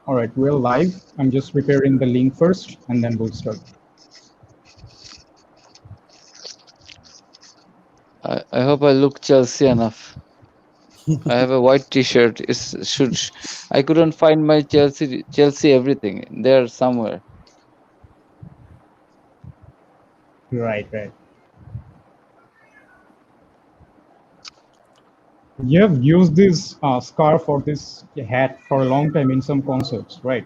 All right, we're live. I'm just preparing the link first, and then we'll start. I hope I look Chelsea enough. I have a white T-shirt. I couldn't find my Chelsea everything. There somewhere. Right, right. You have used this scarf or this hat for a long time in some concerts, right?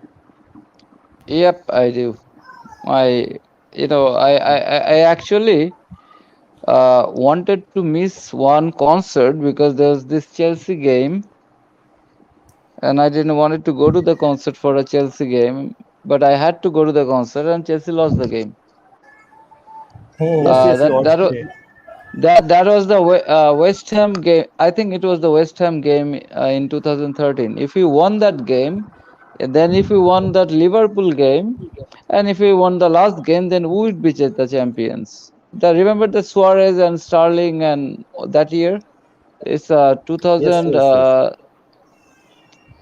Yep, I do. I actually wanted to miss one concert because there was this Chelsea game, and I didn't wanted to go to the concert for a Chelsea game, but I had to go to the concert, and Chelsea lost the game. Oh, Yes, yes, you That are. that was okay. that was the West Ham game. I think it was the West Ham game in 2013. If we won that game, and then if we won that Liverpool game, and if we won the last game, then we would be the champions. Remember the Suarez and Sterling and that year? It's Yes, yes, yes.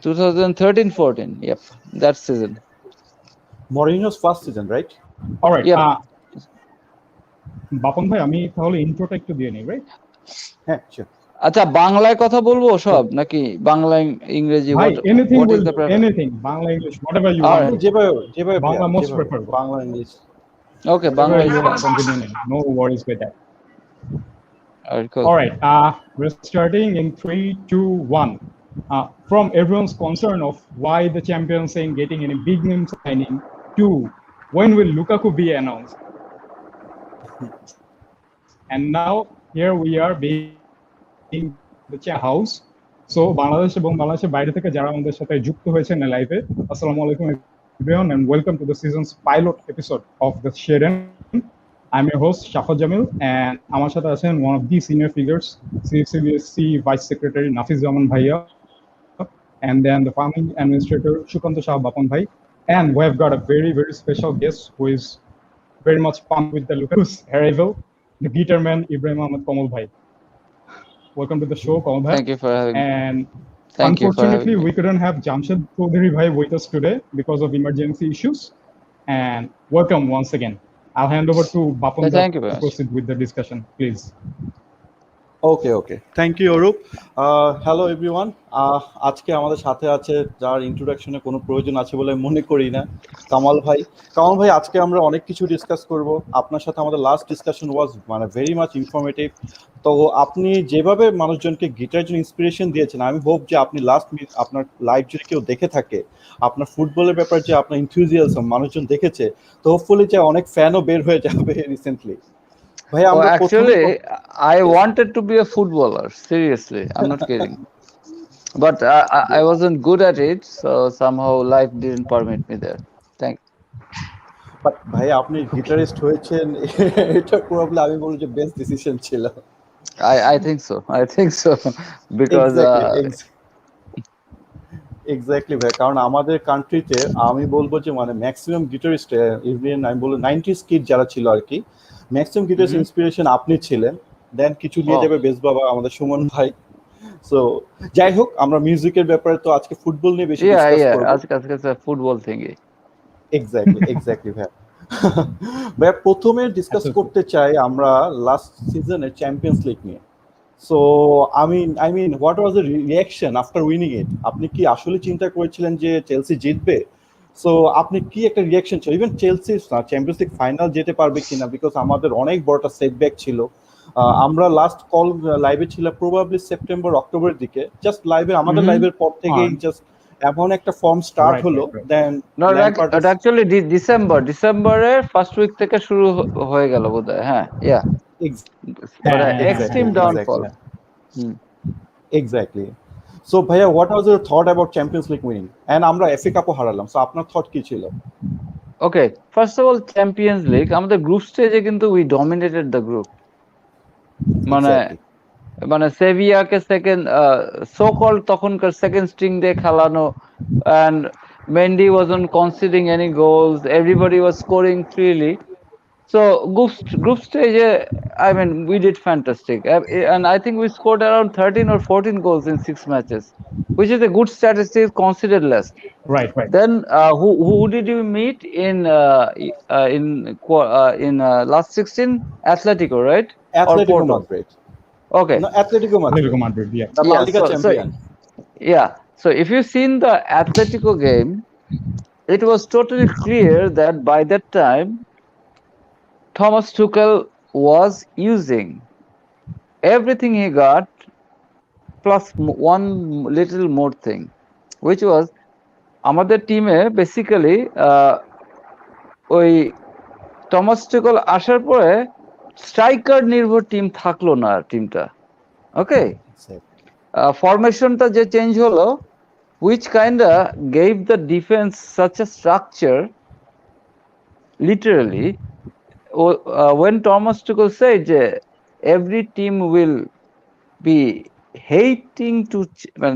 2013-14. Yep, that season. Mourinho's first season, right? All right. Yep. Bapan ভাই আমি তাহলে ইন্ট্রোটা একটু দিয়ে নিই, right? হ্যাঁ, sure. আচ্ছা বাংলায় কথা বলবো সব নাকি বাংলা ইংরেজি ভাই anything what is will the do, preference? Anything, Bangla English, whatever you All want. right. যেভাবে বাংলা ভাইয়া, most যেভাবে। preferable. Bangla English. Okay, Whatever Bangla is you want, fine. continue in. No worries with that. All right, cool. All right, we're starting in 3, 2, 1. From everyone's concern of why the champions ain't getting any big name signing to when will Lukaku be announced? And now here we are being the house. So Bangladesh এবং বাংলাদেশের বাইরে থেকে যারা আমাদের সাথে যুক্ত হয়েছেন লাইভে, আসসালামু আলাইকুম everyone and welcome to the season's pilot episode of the 𝗧𝗵𝗲. I'm your host Shafat Jamil and আমার সাথে আছেন one of the senior figures, CFCBSC Vice Secretary Nafis Zaman 𝗲𝗲, and then the farming administrator Sukanta Bapon bhai, and we have got a very special guest who is very much pumped with the Lukaku's arrival, the guitar man Ibrahim Ahmed KAMAL bhai. Welcome to the show, Kamal bhai. Thank you for having me. And Thank you for unfortunately, having me. we couldn't have Jamshid Chaudhary bhai with us today because of emergency issues. And welcome once again. I'll hand over to Bapon Thank you very to much. proceed with the discussion, please. Okay. Thank you, Arup. Hello everyone. আজকে আমাদের সাথে আছে যার ইন্ট্রোডাকশনে কোনো প্রয়োজন আছে বলে মনে করি না, কামাল ভাই। কামাল ভাই, আজকে আমরা অনেক কিছু ডিসকাস করব। আপনার সাথে আমাদের লাস্ট ডিসকাশন ওয়াজ মানে ভেরি মাচ ইনফরমেটিভ। তো আপনি যেভাবে মানুষজনকে গিটারের জন্য ইন্সপিরেশন দিয়েছেন, আমি হোপ যে আপনি আপনার লাইভ যদি কেউ দেখে থাকে, আপনার ফুটবলের ব্যাপারে যে আপনার ইনথুজিয়াজম মানুষজন দেখেছে, তো হোপফুলি যে অনেক ফ্যানও বের হয়ে যাবে recently. Actually, I wanted to be a footballer. Seriously, I'm not kidding. But I wasn't good at it, so somehow life didn't permit me there. Thank you. But ভাই আপনি গিটারিস্ট হয়েছেন, এটা প্রবাবলি আমি বলবো যে বেস্ট ডিসিশন ছিল। I think so because exactly ভাই, কারণ আমাদের কান্ট্রিতে আমি বলবো যে মানে ম্যাক্সিমাম গিটারিস্ট, ইভেন আমি বলবো 90s কিড যারা ছিল আর কি, ম্যাক্সিমাম গিটারিস্ট ইন্সপিরেশন আপনি ছিলেন। দেন কিছু নিয়ে যাবে বেশ বাবা আমাদের সুমন ভাই। সো যাই হোক, আমরা মিউজিকের ব্যাপারে তো আজকে ফুটবল নিয়ে বেশি ডিসকাস করব। আজকে ফুটবল থিংই। এক্স্যাক্টলি ভাই। ভাই প্রথমে ডিসকাস করতে চাই আমরা লাস্ট সিজনের চ্যাম্পিয়ন্স লিগ নিয়ে। So I mean what was the reaction after winning it? আপনি কি আসলে চিন্তা করেছিলেন যে চেলসি জিতবে? সো আপনি কি একটা রিঅ্যাকশন ছিল? Even Chelsea champions league final যেতে পারবে কিনা, বিকজ আমাদের অনেক বড় একটা সেটব্যাক ছিল। আমরা লাস্ট কল লাইভে ছিলাম প্রবাবলি সেপ্টেম্বর অক্টোবরের দিকে, জাস্ট আমাদের লাইভের পর থেকেই জাস্ট এমন একটা ফর্ম স্টার্ট হলো। দেন অ্যাকচুয়ালি ডিসেম্বরের ফার্স্ট উইক থেকে শুরু হয়ে গেল বোধহয়। হ্যাঁ, এক্সট্রিম ডাউনফল। এক্স্যাক্টলি। সো ভাইয়া, what was your thought about champions league winning? And আমরা এফএ কাপও হারালাম, সো আপনার থট কি ছিল? Okay, first of all champions league আমাদের গ্রুপ স্টেজে কিন্তু উই ডমিনেটেড দ্য গ্রুপ। মানে সেভিয়াকে সেকেন্ড সো কল্ড তখনকার সেকেন্ড স্ট্রিং দিয়ে খেলানো, and Mendy wasn't conceding any goals, everybody was scoring freely, So group stage, I mean, we did fantastic, and I think we scored around 13 or 14 goals in 6 matches, which is a good statistic considered less. Right, right. Then who did you meet in last 16? Atletico, right? Or Atletico Porto? Madrid. Okay. No, Atletico Madrid. Atletico Madrid, yeah. The La Yeah. Liga champion. So if you've seen the Atletico game, it was totally clear that by that time Thomas Tuchel was using everything he got plus one little more thing, which was আমাদের টিমে basically ওই Thomas টুকল আসার পরে striker নির্ভর team থাকলো না টিমটা। ওকে, ফরমেশনটা যে চেঞ্জ হলো, which kinda gave the defense such a structure, literally, when Thomas Tuchel said every team will be hating to,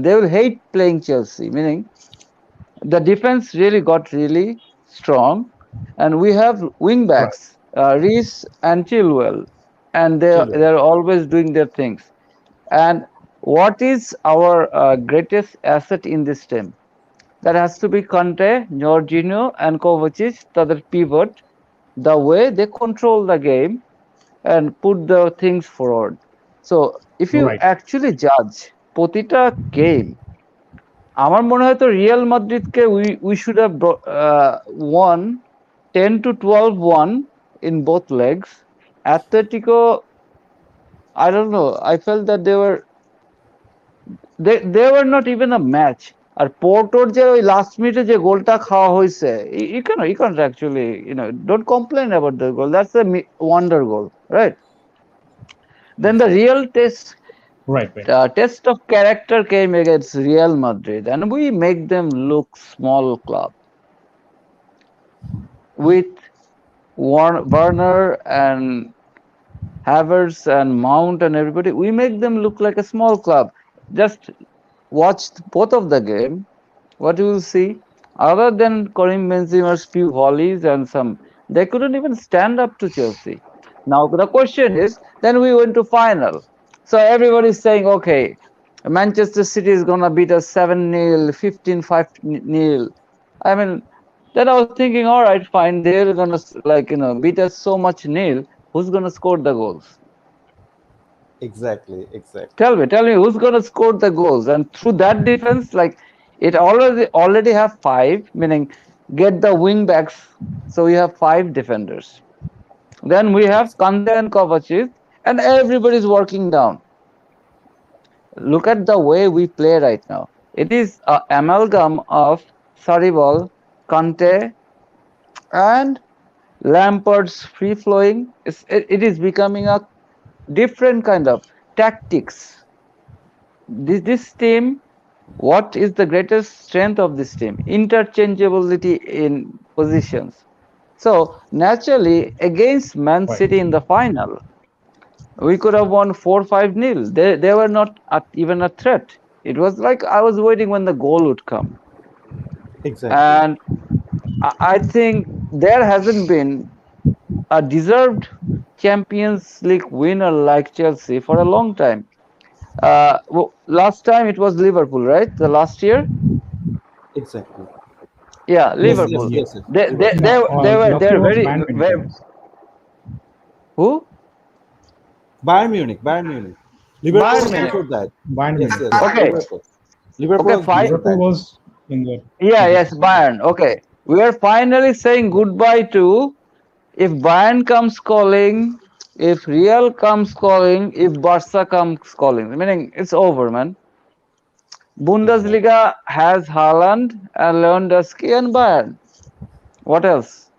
they will hate playing Chelsea, meaning the defense really got really strong, and we have wing backs, Reece and Chilwell, and they're always doing their things. And what is our greatest asset in this team? That has to be Kante, Jorginho, and Kovacic, the pivot, the way they control the game and put the things forward. So if you Right. actually judge প্রতিটা game, আমার মনে হয় তো Real মাদ্রিদকে we should have won 10 to 12-1 in both legs. Atletico, I don't know, I felt that they were not even a match. আর পোর্টোর যে ওই last মিনিটে যে গোলটা খাওয়া হয়েছে, you can't actually, don't complain about the goal. That's a wonder goal, right? Then the real Right. test of character came against Real Madrid, and we make them look small club with Werner and Havertz and Mount and everybody. We make them look like a small club. Just watch both of the game. What you will see, other than Karim Benzema's few volleys and some, they couldn't even stand up to Chelsea. Now the question is, then we went to final. So everybody's saying, okay, Manchester City is gonna beat us 7-0, 15-5-0. I mean, then I was thinking, all right, fine, they're gonna beat us so much nil. Who's gonna score the goals? Exactly. Tell me who's gonna score the goals? And through that defense, it already have 5, meaning get the wing backs, so we have 5 defenders. Then we have Kante and Kovacic, and everybody's working down. Look at the way we play right now. It is an amalgam of Sarriball, Kante, and Lampard's free flowing. It is becoming a different kind of tactics. This team, what is the greatest strength of this team? Interchangeability in positions. So naturally, against Man City in the final, we could have won 4-5-0. They were not even a threat. It was like I was waiting when the goal would come. Exactly. And I think there hasn't been a deserved Champions League winner like Chelsea for a long time. Last time it was Liverpool, right? The last year. Exactly. Yeah, Liverpool. Yes. They were very. Who? Bayern Munich. Liverpool was before that. Bayern Munich. Yes. Okay. Liverpool was in the. Yes, Bayern. Okay, we are finally saying goodbye to. If Bayern comes calling, if Real comes calling, if Barca comes calling, meaning it's over, man. Bundesliga has Holland and Lewandowski and Bayern. What else?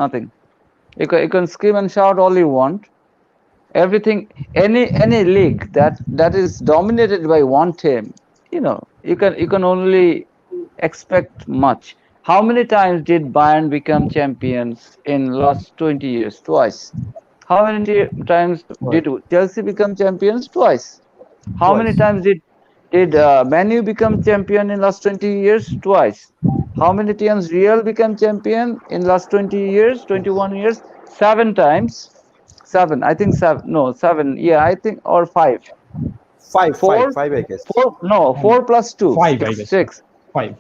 Nothing. You can scream and shout all you want. Everything, any league that is dominated by one team, you can only expect much. How many times did Bayern become champions in last 20 years? Twice. How many times did Chelsea become champions? Twice. How many times did Man U become champion in last 20 years? Twice. How many times Real become champion in last 20 years, 21 years? 7 times. 7, I think 7. No, 7. Yeah, I think, or 5. Five, 4, I guess. 4. No, And 4 plus 2. 5, I guess. 6. 5.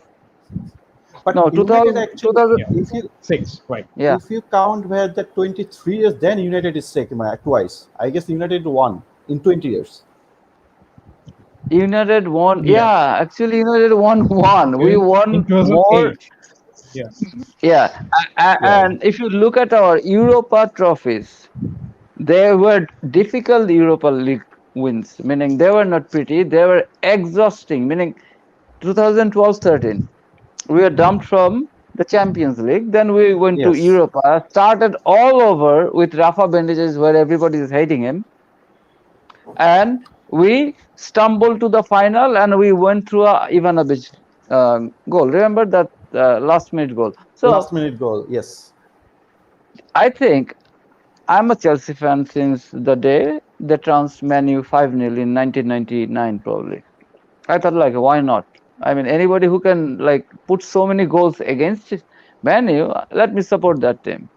But No, United 2000. actually, 2000. Yeah. if you 6. Right. Yeah. if you count where the 23 years, then United is second twice. I guess United won in 20 years. United won. Yeah. Yeah, actually, United won one. We In won more. 2008. Yeah. Yeah, Yeah. and if you look at our Europa trophies, they were difficult Europa League wins, meaning they were not pretty. They were exhausting, meaning 2012-13. We were dumped from the Champions League. Then we went to Yes. Europa, started all over with Rafa Benitez, where everybody is hating him. And we stumbled to the final, and we went through a Ivanovic goal. Remember that last minute goal? So Last minute goal. Yes. I think I'm a Chelsea fan since the day they trounced Man U 5-0 in 1999, probably. I thought, like, why not? I mean, anybody who can like put so many goals against Man U, let me support that team.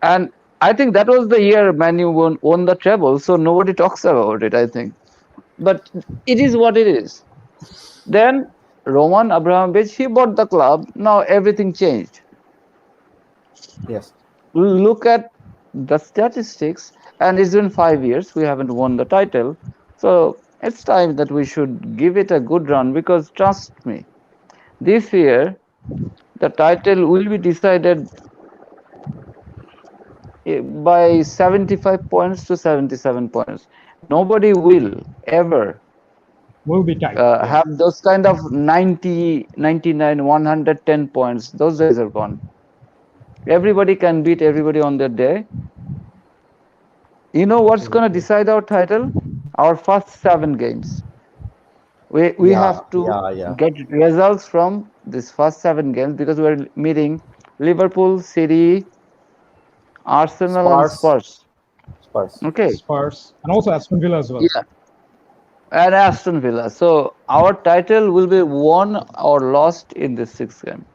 And I think that was the year Man U won the treble, so nobody talks about it, I think. But it is what it is. Then Roman Abramovich, he bought the club. Now everything changed. Yes. Look at the statistics, and it's been 5 years. We haven't won the title. So it's time that we should give it a good run, because trust me, this year the title will be decided by 75 points to 77 points. Nobody will ever Will be tight. have those kind of 90, 99, 110 points. Those days are gone. Everybody can beat everybody on their day. You know what's going to decide our title? Our first 7 games. We Yeah, have to yeah. get results from this first 7 games, because we're meeting Liverpool, City, Arsenal, and Spurs. Okay. Spurs and also Aston Villa as well. Yeah. And Aston Villa. So our title will be won or lost in this 6th game.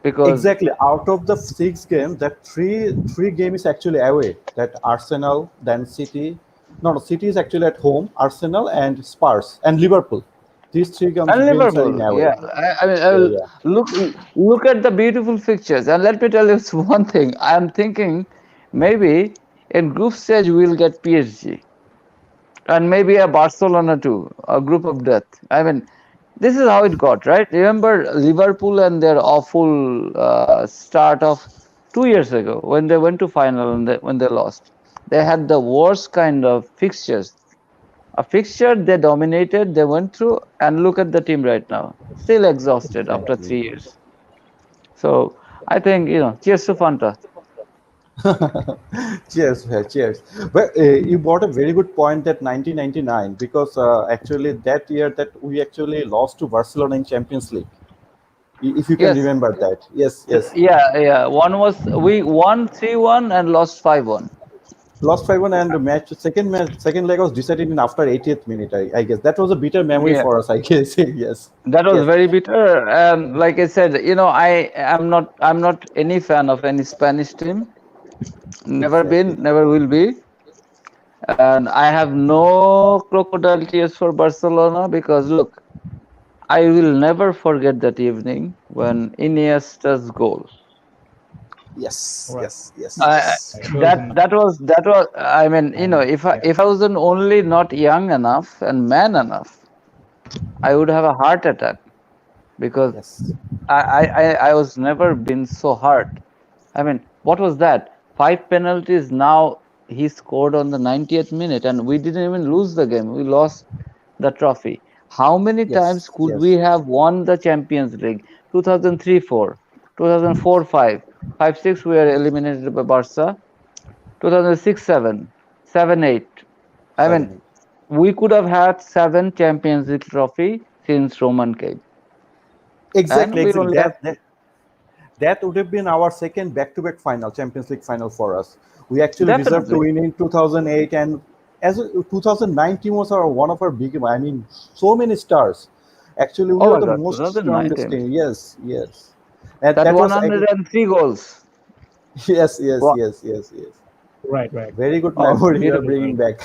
Because Exactly. Out of the 6 games, that three game is actually away. That Arsenal, then City. No, City is actually at home. Arsenal and Spurs and Liverpool. These 3 games and are in Liverpool, away. yeah. I mean, I will look at the beautiful fixtures, and let me tell you one thing. I am thinking maybe in group stage we'll get PSG, and maybe a Barcelona too, a group of death. I mean, this is how it got, right? Remember Liverpool and their awful start of 2 years ago when they went to final and when they lost. They had the worst kind of fixtures. A fixture they dominated, they went through, and look at the team right now, still exhausted after 3 years. So I think, cheers to Fanta. Cheers, cheers. But you brought a very good point, that 1999, because actually that year that we actually lost to Barcelona in Champions League. If you can Yes. remember that. Yes. Yeah. We won 3-1 and lost 5-1. Lost 5-1, and the second leg was decided in after 80th minute. I guess that was a bitter memory for us. I guess yes. That was Yes. very bitter. And like I said, I'm not any fan of any Spanish team. Never been, never will be. And I have no crocodile tears for Barcelona, because look, I will never forget that evening when Iniesta's goal. Yes. Right. Yes. That was. I mean, if I wasn't only not young enough and man enough, I would have a heart attack, because Yes. I was never been so hurt. I mean, what was that? 5 penalties. Now he scored on the 90th minute, and we didn't even lose the game. We lost the trophy. How many times could we have won the Champions League? 2003-4, 2004-5, 5-6 we were eliminated by Barca. 2006-7, 7-8. I mean, we could have had 7 Champions League trophy since Roman came. Exactly. That would have been our second back-to-back final, Champions League final for us. We actually deserved to win in 2008, and as 2019 was one of our big. I mean, so many stars. Actually, we were the most strongest team. Yes. And that 103 goals. Yes, yes, Wow. yes, yes, yes. Right, right. Very good Oh, memory you are beautiful. bringing back.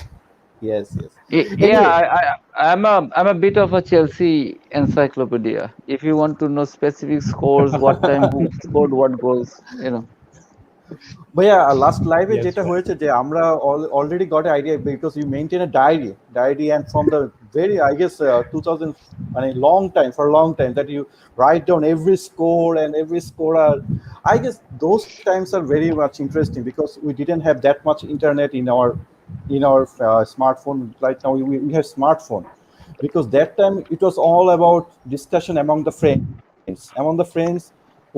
Yes, yes. Yeah, Anyway, I'm a bit of a Chelsea encyclopedia. If you want to know specific scores, what time who scored what goals. ভাইয়া last লাইভে Yes, যেটা right. হয়েছে যে আমরা already got idea because you maintain a diary and from the very I guess 2000 মানে long time for long time that you write down every score and every scorer. I guess those times are very much interesting because we didn't have that much internet in our smartphone. Right now we have smartphone, because that time it was all about discussion among the friends.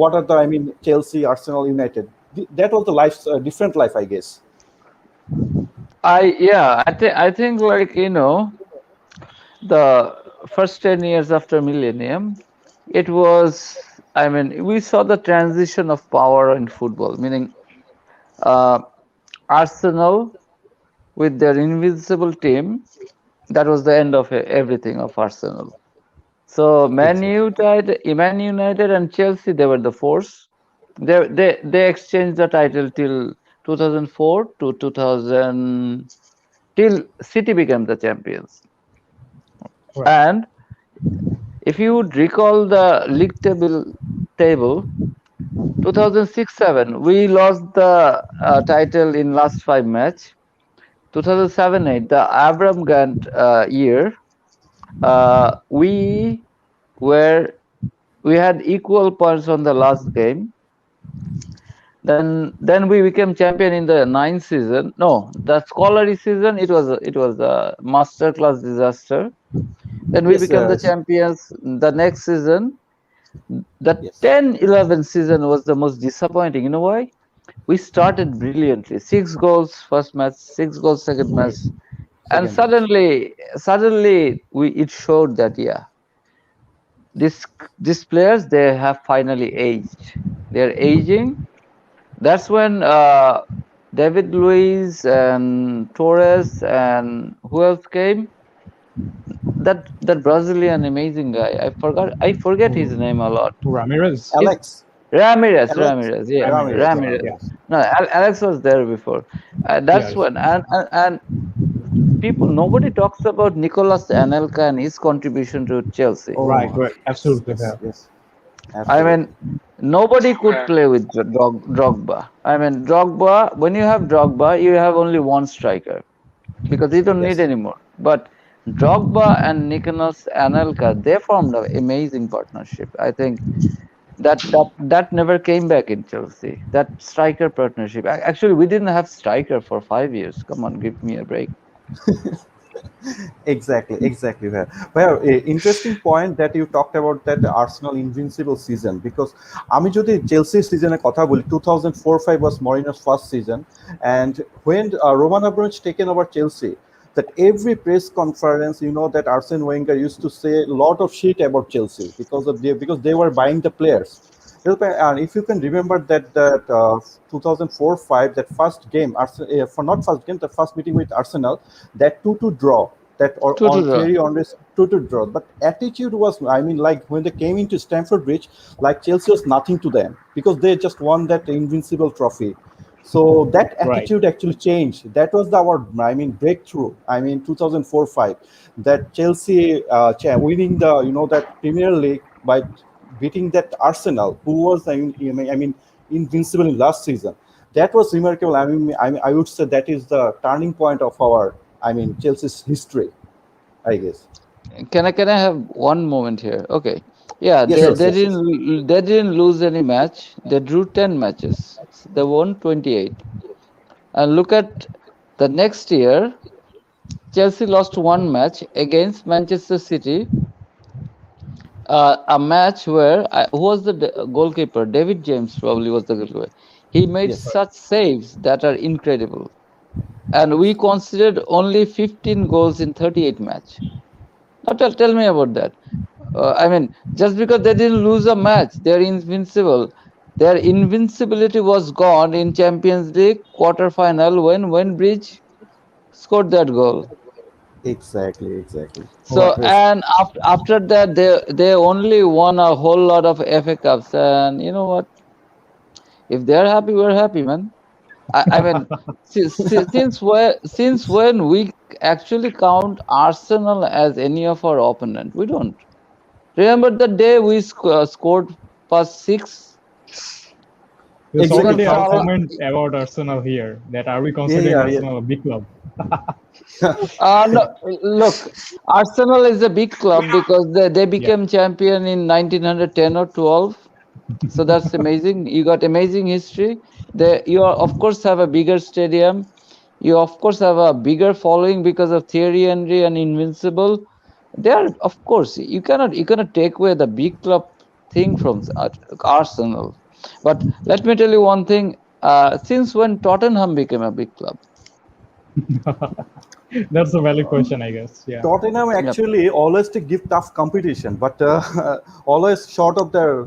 What are the, I mean, Chelsea, Arsenal, United. That was the life, different life, I guess. I think like the first 10 years after millennium, it was, I mean, we saw the transition of power in football, meaning uh, Arsenal with their invincible team, that was the end of everything of Arsenal. So Exactly. Man United and Chelsea, they were the force. They exchanged the title till 2004 to 2000, till City became the champions. Right. And if you would recall the league table 2006-7, we lost the title in last 5 match. 2007-8, the Abraham Grant year, we were we had equal points on the last game. Then we became champion in the ninth season. No, the scholarly season, it was a masterclass disaster. Then we Yes, became the champions the next season. The yes. 10-11 season was the most disappointing. You know why? We started brilliantly. 6 goals first match, 6 goals second match. Right. And Second match. suddenly it showed that, yeah, this these players, they have finally aged. They're aging. That's when David Luiz and Torres and who else came? That Brazilian amazing guy. I forget his name a lot. Ramirez. He's Alex. Ramirez. Alex. Ramirez. Yeah, Ramirez. Ramirez. Yeah. Ramirez. Yeah. Ramirez. No, Alex was there before. That's Yes. when and people, nobody talks about Nicolas Anelka and his contribution to Chelsea. Right. Oh, Right. yes, Absolutely. yes, Yeah. yes. I Absolutely. mean, nobody could play with Drogba. I mean, Drogba. When you have Drogba, you have only one striker because you don't need Yes. any more. But Drogba and Nicolas Anelka, they formed an amazing partnership. I think that never came back in Chelsea. That striker partnership. Actually, we didn't have striker for 5 years. Come on, give me a break. Exactly. Well, interesting point that you talked about that Arsenal invincible season, because আমি যদি Chelsea সিজনের কথা বলি 2004-05 was Mourinho's first season, and when Roman Abramovich taken over Chelsea, that every press conference, you know, that Arsene Wenger used to say a lot of shit about Chelsea because they were buying the players. And if you can remember that 2004-05, that first game, for not first game, the first meeting with Arsenal, that 2-2 draw, that or Two on to draw. Thierry Henry's 2-2 draw. But attitude was, I mean, like when they came into Stamford Bridge, like Chelsea was nothing to them because they just won that invincible trophy. So that Right. attitude actually changed. That was our, I mean, breakthrough. I mean, 2004-05, that Chelsea winning the, you know, that Premier League by beating that Arsenal, who was, I mean, invincible in last season. That was remarkable. I would say that is the turning point of our, I mean, Chelsea's history, I guess. Can I have one moment here? Okay. Yeah, Yes, they yes, they yes, yes. didn't they didn't lose any match. They drew 10 matches. They won 28. And look at the next year, Chelsea lost one match against Manchester City. A match where who was the goalkeeper? David James probably was the goalkeeper. He made Yes, such saves that are incredible. And we considered only 15 goals in 38 match. Now tell me about that. I mean, just because they didn't lose a match, they're invincible. Their invincibility was gone in Champions League quarterfinal when Bridge scored that goal. exactly. So Right. Yes, and after that, they only won a whole lot of FA Cups. And you know what? If they're happy, we're happy, man. I mean, since when we actually count Arsenal as any of our opponent? We don't. Remember the day we scored past 6? There's You can already a Exactly. follow. comment about Arsenal here that are we Yeah, considering yeah, yeah. Arsenal a big club? No, look, Arsenal is a big club because they Yeah, became champion in 1910 or 12. So that's amazing. You got amazing history. You are, of course, have a bigger stadium. You of course have a bigger following because of Thierry Henry and Invincible. There, of course, you cannot take away the big club thing from Arsenal. But let me tell you one thing. Since when Tottenham became a big club? that's a valid question, I guess. Yeah. Tottenham Yep. actually always to give tough competition, but always short of their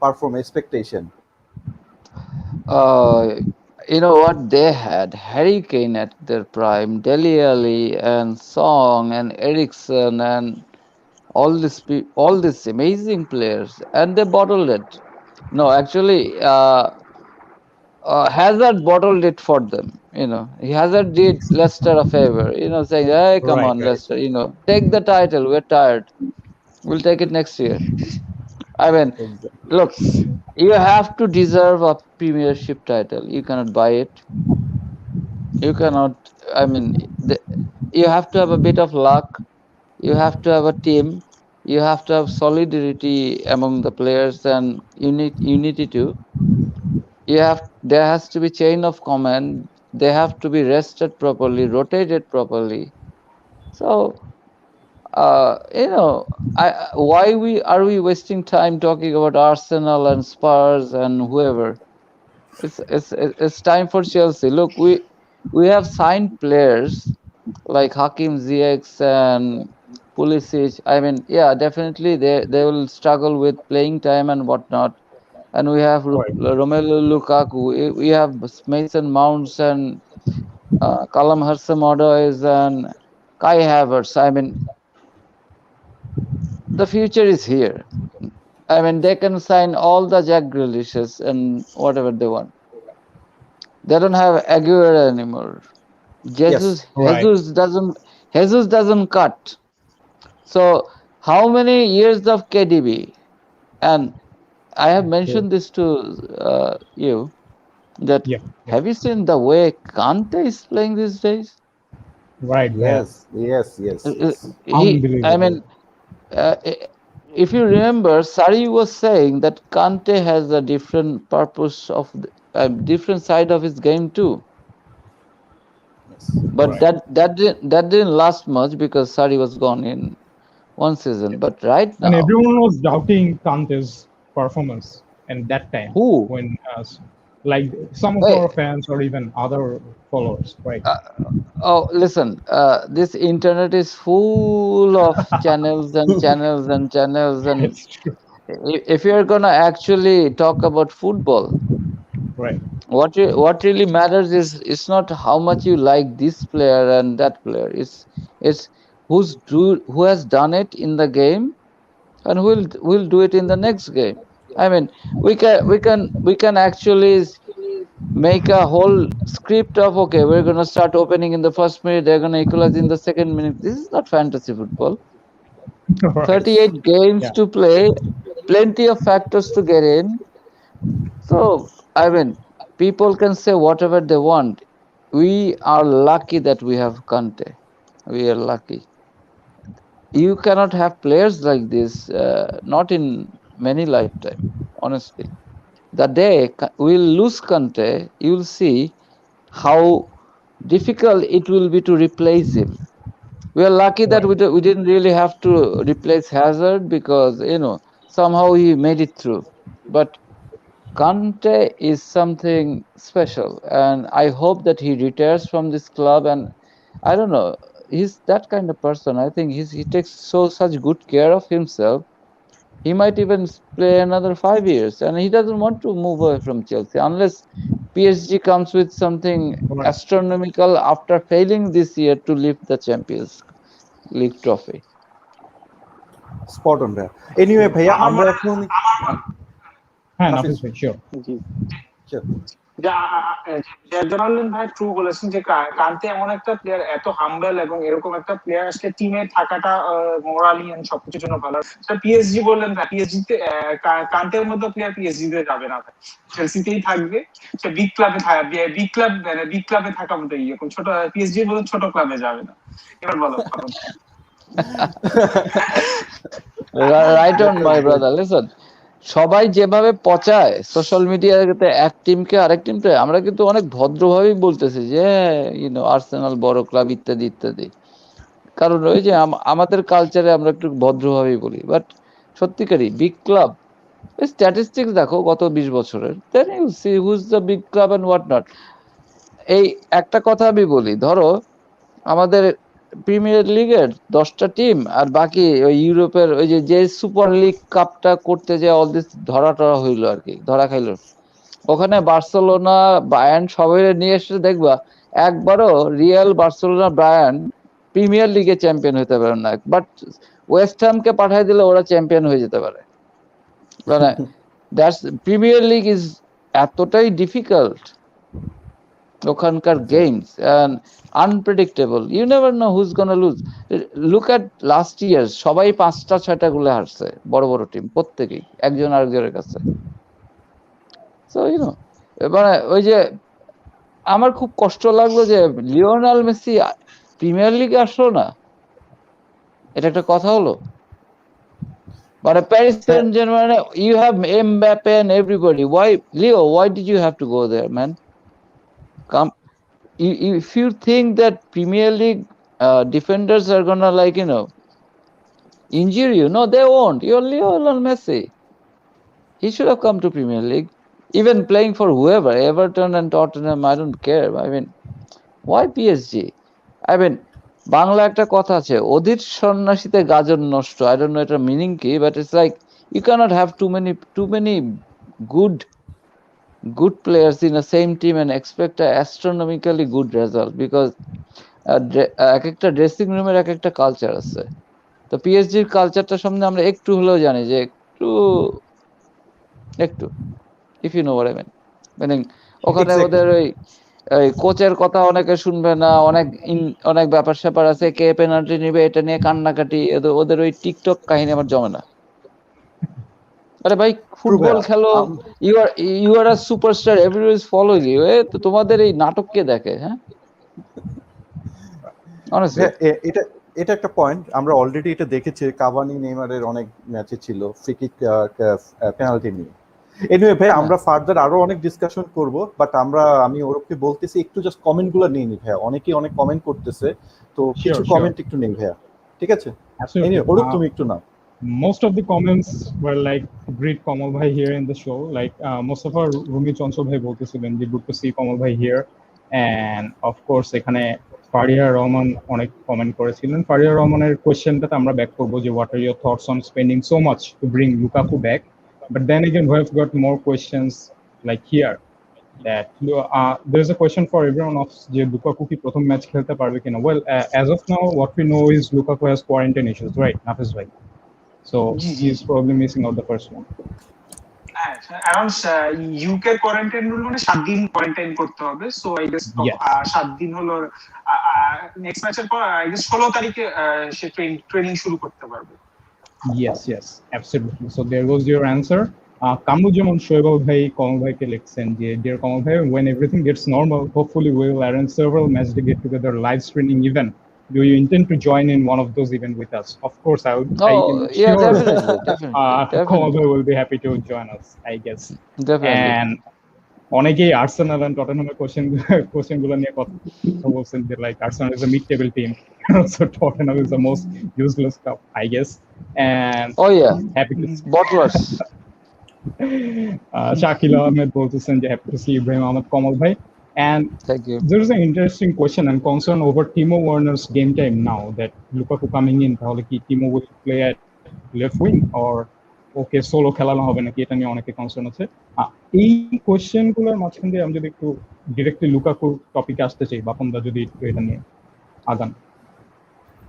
perform expectation. Uh, you know what they had? Harry Kane at their prime, Dele Alli and Song and Ericsson and all these amazing players, and they bottled it. No, actually, Hazard bottled it for them. Hazard did Leicester a favor. Saying, "Hey, come Right, on, right. Leicester. Take the title. We're tired. We'll take it next year." I mean, Exactly. look, you have to deserve a Premiership title. You cannot buy it. You cannot. I mean, you have to have a bit of luck. You have to have a team. You have to have solidarity among the players and unity too. There has to be chain of command. They have to be rested properly, rotated properly. So, why we wasting time talking about Arsenal and Spurs and whoever? It's time for Chelsea. Look, we have signed players like Hakim Ziyech and Pulisic. I mean, yeah, definitely they will struggle with playing time and whatnot. And we have Right. Romelu Lukaku. We have Mason Mounts and Callum Hudson-Odoi and Kai Havertz. I mean, the future is here. I mean, they can sign all the Jack Grealishes and whatever they want. They don't have Aguero anymore. Yes. Jesus, Right. Jesus doesn't cut. So how many years of KDB? And I have So, mentioned this to you that yeah, yeah. have you seen the way Kante is playing these days? Right, man. Yes. Yes. Yes. Uh, uh, Yes. I Unbelievable. mean, if you remember, Sari was saying that Kante has a different purpose a different side of his game too. Yes. But Right. that didn't last much because Sari was gone in one season. But right And now, everyone was doubting Kante's performance in that time who? when, like some of Hey, our fans or even other followers, right? uh, oh, listen. This internet is full of channels and channels and channels, and It's true. if you're gonna actually talk about football, Right. what really matters is it's not how much you like this player and that player. It's who has done it in the game and who will do it in the next game. I mean, we can actually make a whole script of, okay, we're gonna start opening in the first minute, they're gonna equalize in the second minute. This is not fantasy football. Right. Yes. 38 games Yeah. to play, plenty of factors to get in. So, I mean, people can say whatever they want. We are lucky that we have Kante. We are lucky. You cannot have players like this, not in many lifetime, honestly. The day we'll lose Kante, you'll see how difficult it will be to replace him. We are lucky that Right. we didn't really have to replace Hazard because, somehow he made it through. But Kante is something special, and I hope that he retires from this club. And I don't know, he's that kind of person. I think he takes such good care of himself. He might even play another 5 years, and he doesn't want to move away from Chelsea unless PSG comes with something Right. astronomical after failing this year to lift the Champions League trophy. Spot on ভাইয়া। Anyway ভাইয়া আমার আমরা মনে এখন হ্যাঁ, নাফিস নাফিস ভাই, sure. জি জামালউদ্দিন ভাই true বলেছেন যে কান্তে এমন একটা প্লেয়ার, এত হাম্বল এবং এরকম একটা প্লেয়ার আসলে টিমে থাকাটা মোরালি এন্ড সবকিছুর জন্য ভালো। পিএসজি বললেন না, পিএসজি তে কান্তের মতো প্লেয়ার পিএসজি তে যাবে না, চেলসিতেই থাকবে। সে বিগ ক্লাবে থাকবে, বিগ ক্লাবে থাকা মতো এরকম ছোট পিএসজি এর মতো ছোট ক্লাবে যাবে না। এবার বলো right on my brother. Listen, সবাই যেভাবে পচায় সোশ্যাল মিডিয়াতে এক টিমকে আরেক টিমকে, আমরা কিন্তু অনেক ভদ্রভাবেই বলতেছি যে আর্সেনাল বড় ক্লাব ইত্যাদি ইত্যাদি, কারণ ওই যে আমাদের কালচারে আমরা একটু ভদ্রভাবেই বলি। বাট সত্যিকারই বিগ ক্লাব, স্ট্যাটিস্টিক্স দেখো গত 20 বছরের, then you see who's the big club and what not. এই একটা কথা আমি বলি, ধরো আমাদের প্রিমিয়ার লিগের 10টা টিম আর বাকি ওই ইউরোপের ওই যে সুপার লিগ কাপটা করতে যে অল দিস ধরা হইলো আর কি, ধরা খাইলো, ওখানে বার্সেলোনা বায়ার্ন সবাই নিয়ে এসে দেখবা একবারও রিয়াল বার্সেলোনা বায়ার্ন প্রিমিয়ার লিগে চ্যাম্পিয়ন হতে পারে না, বাট ওয়েস্ট হ্যামকে পাঠিয়ে দিলে ওরা চ্যাম্পিয়ন হয়ে যেতে পারে। মানে দ্যাটস প্রিমিয়ার লিগ ইজ এতটাই ডিফিকাল্ট, ওখানকার games and unpredictable, you never know who's gonna lose. Look at last year, সবাই 5টা-6টা গোলে হারছে, বড় বড় টিম প্রত্যেকেই একজন আরেকজনের কাছে। সো মানে ওই যে আমার খুব কষ্ট লাগলো যে লিওনেল মেসি প্রিমিয়ার লিগে আসলো না, এটা একটা কথা হলো। মানে Paris Saint Germain, you have Mbappe and everybody, why did you have to go there, man? Come, if you think that Premier League defenders are gonna injure you, no, they won't. You're Lionel Messi. He should have come to Premier League. Even playing for whoever, Everton and Tottenham, I don't care. I mean, why PSG? I mean, Bangla একটা কথা আছে, অধীর সন্ন্যাসীতে গাজন নষ্ট। I don't know এটার meaning কি, but it's like you cannot have too many good players in the same team and expect a astronomically good result, because এক একটা dressing রুমের এক একটা কালচার আছে। তো পিএসজির কালচারটা সম্বন্ধে আমরা একটু হলেও জানি, যে একটু if you know what I mean, মানে ওখানে ওদের ওই কোচের কথা অনেকে শুনবে না, অনেক ব্যাপার স্যাপার আছে, কে পেনাল্টি নিবে এটা নিয়ে কান্নাকাটি, ওদের ওই টিকটক কাহিনী আমার জমে না। আরে ভাই ফুটবল খেলো, you are a superstar, everyone is following you, তো তোমাদের এই নাটক কে দেখে? হ্যাঁ, অনেস্টলি এটা একটা পয়েন্ট, আমরা অলরেডি এটা দেখেছি কাভানি নেইমারের অনেক ম্যাচে ছিল ফ্রি কিক পেনাল্টি নিয়ে। এনিওয়ে ভাই, আমরা ফার্দার আরো অনেক ডিসকাশন করব, বাট আমি ওরকে বলতেছি একটু জাস্ট কমেন্টগুলো নিয়ে নি ভাইয়া, অনেকেই অনেক কমেন্ট করতেছে, তো কিছু কমেন্ট একটু নেই ভাইয়া, ঠিক আছে? এনিওয়ে ওরক তুমি একটু নাও। Most of the comments were like, great Kamal bhai here in the show. Like most of our Rumi Chonchol bhai boltechilen je good to see Kamal bhai here, and of course ekhane Faria Rahman onek comment korechilen. Faria Rahmaner question ta amra back korbo je what are your thoughts on spending so much to bring Lukaku back, but then again we have got more questions like here that there's a question for everyone of je Lukaku ki prothom match khelte parbe kina. Well, as of now what we know is Lukaku has quarantine issues, right Nafis bhai? So he's probably missing out the first one. Around UK quarantine rule মানে 7 দিন quarantine করতে হবে। So I guess 7 দিন হলো, next ম্যাচের পর I guess 16 তারিখে সে training শুরু করতে পারবে। Yes, absolutely. So there goes your answer. Kambu Jamil Shoaib bhai Kamal bhai ke likhchen je dear Kamal bhai, when everything gets normal, hopefully we will arrange several match to get together live streaming event. Do you intend to join in one of those events with us? Of course, I would. Yeah, definitely. Kamal bhai will be happy to join us, I guess. Definitely. And অনেকেই Arsenal and টটেনহামের question গুলো নিয়ে কথা বলছেন যে like Arsenal is a mid table team, so Tottenham is the most useless club, I guess. And happy to bottlers. Shakil Ahmed বলতেছেন যে happy to see Ibrahim Ahmed Kamal ভাই। And there is an interesting question and concern over Timo Werner's game time now that Lukaku coming in, তাহলে কি Timo will play at left wing or okay solo খেলানো হবে নাকি, এটা নিয়ে অনেকে কনসার্ন আছে। এই কোয়েশ্চেন গুলোর মাঝখান দিয়ে আমি যদি একটু ডিরেক্টলি লুকাকুর টপিকে আসতে চাই, বাপন দা যদি একটু এটা নিয়ে আগান।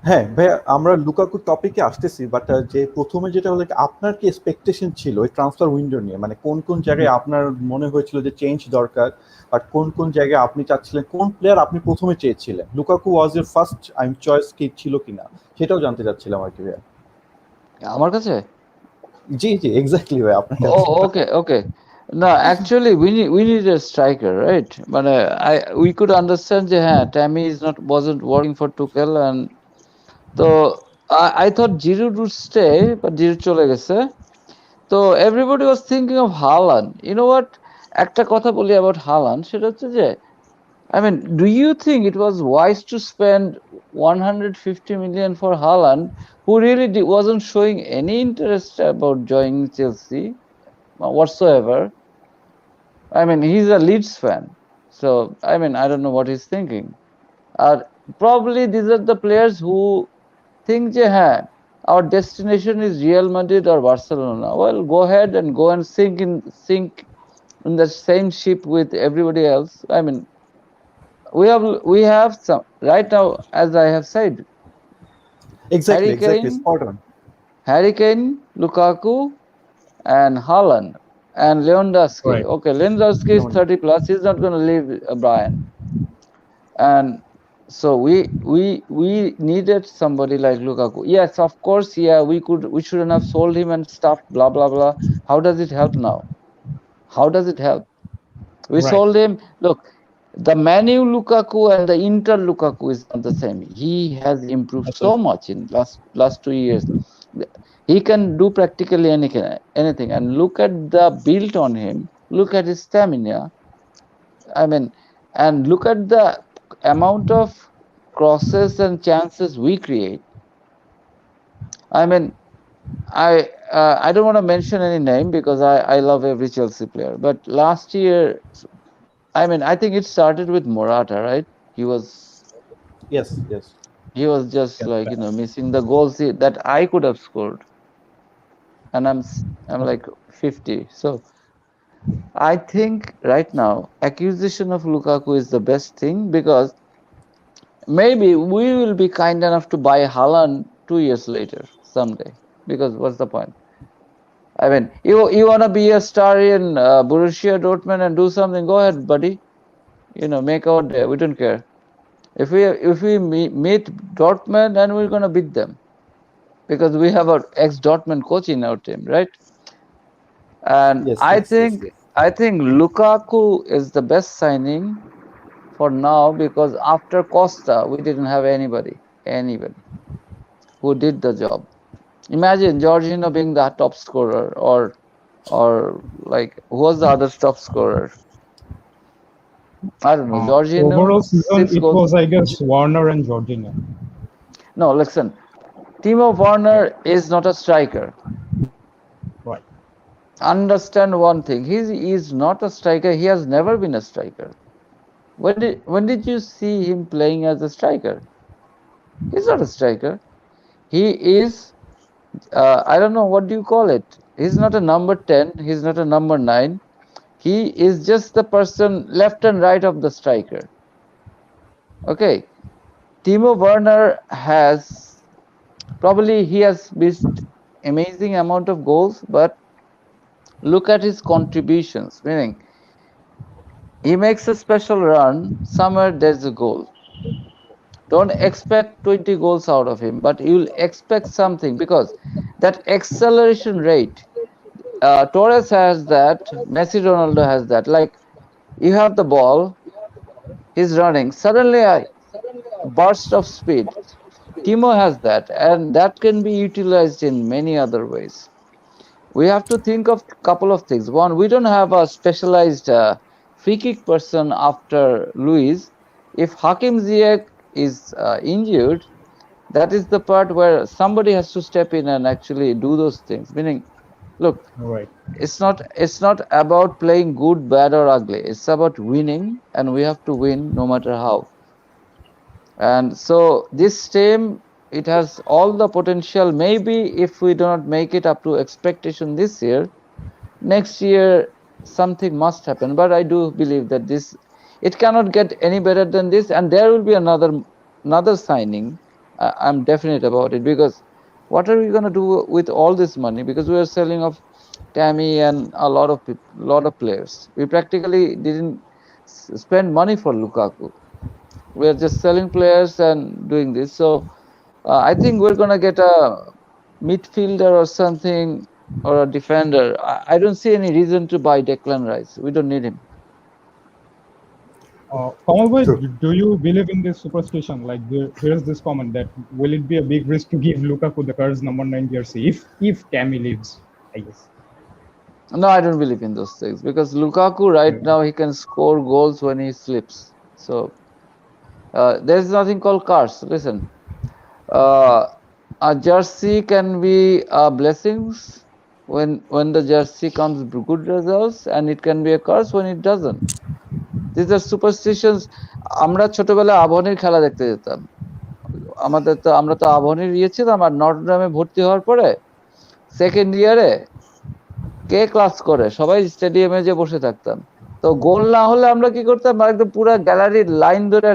হ্যাঁ ভাইয়া, আমরা লুকাকু টপিকে আসতেছি, বাট যে প্রথমে যেটা হলো কি, আপনার কি এক্সপেকটেশন ছিল ওই ট্রান্সফার উইন্ডো নিয়ে? মানে কোন কোন জায়গায় আপনার মনে হয়েছিল যে চেঞ্জ দরকার, আর কোন কোন জায়গায় আপনি চাচ্ছিলেন, কোন প্লেয়ার আপনি প্রথমে চেয়েছিলেন? Lukaku was your first choice কি ছিল কিনা, সেটাও জানতে চাচ্ছিলাম আর কি ভাইয়া। আমার কাছে জি জি, এক্স্যাক্টলি ভাই, আপনার ও কাছে। ওকে ওকে না actually we need a striker, right? মানে we could understand যে হ্যাঁ Tammy is not wasn't working for Tuchel, and তো I thought Giroud would stay, but Giroud চলে গেছে। তো everybody was thinking of Haaland. You know what, একটা কথা বলি about Haaland, সেটা হচ্ছে যে I mean, do you think it was wise to spend 150 million for Haaland, who really wasn't showing any interest about joining Chelsea whatsoever? I mean, he's a Leeds fan, so I mean, I don't know what he's thinking. Probably these are the players who think যে হ্যাঁ our destination is Real Madrid or Barcelona. Well, go ahead and go and sink in the same ship with everybody else. I mean, we have some right now, as I have said, exactly Harry exactly, Kane, spot on. Harry Kane, Lukaku, and Haaland, and Lewandowski. Right. Okay, Lewandowski is 30 plus. He's not going to leave Brian. And so we needed somebody like Lukaku. Yes, of course, yeah, we shouldn't have sold him and stuff, blah blah blah. How does it help now? How does it help? We Right. sold him. Look, the Manu Lukaku and the Inter Lukaku is not the same. He has improved so much in last 2 years. He can do practically anything. And look at the build on him. Look at his stamina. I mean, and look at the amount of crosses and chances we create. I mean, I don't want to mention any name because I love every Chelsea player. But last year, I mean, I think it started with Morata, right? He was yes yes. just like, you know, missing the goals that I could have scored, and I'm like 50. So I think right now acquisition of Lukaku is the best thing, because maybe we will be kind enough to buy Haaland 2 years later someday. Because what's the point? I mean, you want to be a star in Borussia Dortmund and do something, go ahead, buddy. You know, make our day. We don't care. If we meet Dortmund, and we're going to beat them, because we have our ex-Dortmund coach in our team, right? And Yes, I yes, think yes, yes. I think Lukaku is the best signing for now, because after Costa, we didn't have anybody who did the job. Imagine Jorginho being the top scorer, or like, who was the other top scorer? I don't know. Jorginho, Overall season, 6 it goals. was, I guess, Warner and Jorginho. No, listen. Timo Werner is not a striker. Right. Understand one thing. He is not a striker. He has never been a striker. When did you see him playing as a striker? He's not a striker. He is, I don't know, what do you call it? He's not a number 10. He's not a number 9. He is just the person left and right of the striker. Okay. Timo Werner has missed amazing amount of goals, but look at his contributions. Meaning, he makes a special run, somewhere there's a goal. Don't expect 20 goals out of him, but you'll expect something, because that acceleration rate, Torres has that, Messi, Ronaldo has that. Like, you have the ball, he's running, suddenly a burst of speed. Timo has that, and that can be utilized in many other ways. We have to think of a couple of things. One, we don't have a specialized free kick person after Luis. If Hakim Ziyech is injured, that is the part where somebody has to step in and actually do those things. Meaning, look, Right. it's not about playing good, bad, or ugly. It's about winning, and we have to win no matter how. And so this team, it has all the potential. Maybe if we do not make it up to expectation this year, next year something must happen. But I do believe that it cannot get any better than this. And there will be another signing I'm definite about it, because what are we going to do with all this money? Because we are selling off Tammy and a lot of players. We practically didn't spend money for Lukaku. We are just selling players and doing this. So I think we're going to get a midfielder or something, or a defender. I don't see any reason to buy Declan Rice. We don't need him. Kamal bhai, True. do you believe in this superstition? Like here's this comment that will it be a big risk to give Lukaku the Cars number 9 jersey if Tammy leaves? I guess. No, I don't believe in those things, because Lukaku right now, he can score goals when he sleeps. So there's nothing called curse. Listen, a jersey can be blessings when the jersey comes good results, and it can be a curse when it doesn't. These are superstitions. আমরা ছোটবেলায় আবাহনীর খেলা দেখতে যেতাম। আমরা তো আবাহনীর ছিলাম, আর নটরডেমে ভর্তি হওয়ার পরে সেকেন্ড ইয়ারে কে ক্লাস করে সবাই স্টেডিয়ামে যে বসে থাকতাম। তো গোল না হলে আমরা কি করতাম, একদম পুরো গ্যালারির লাইন ধরে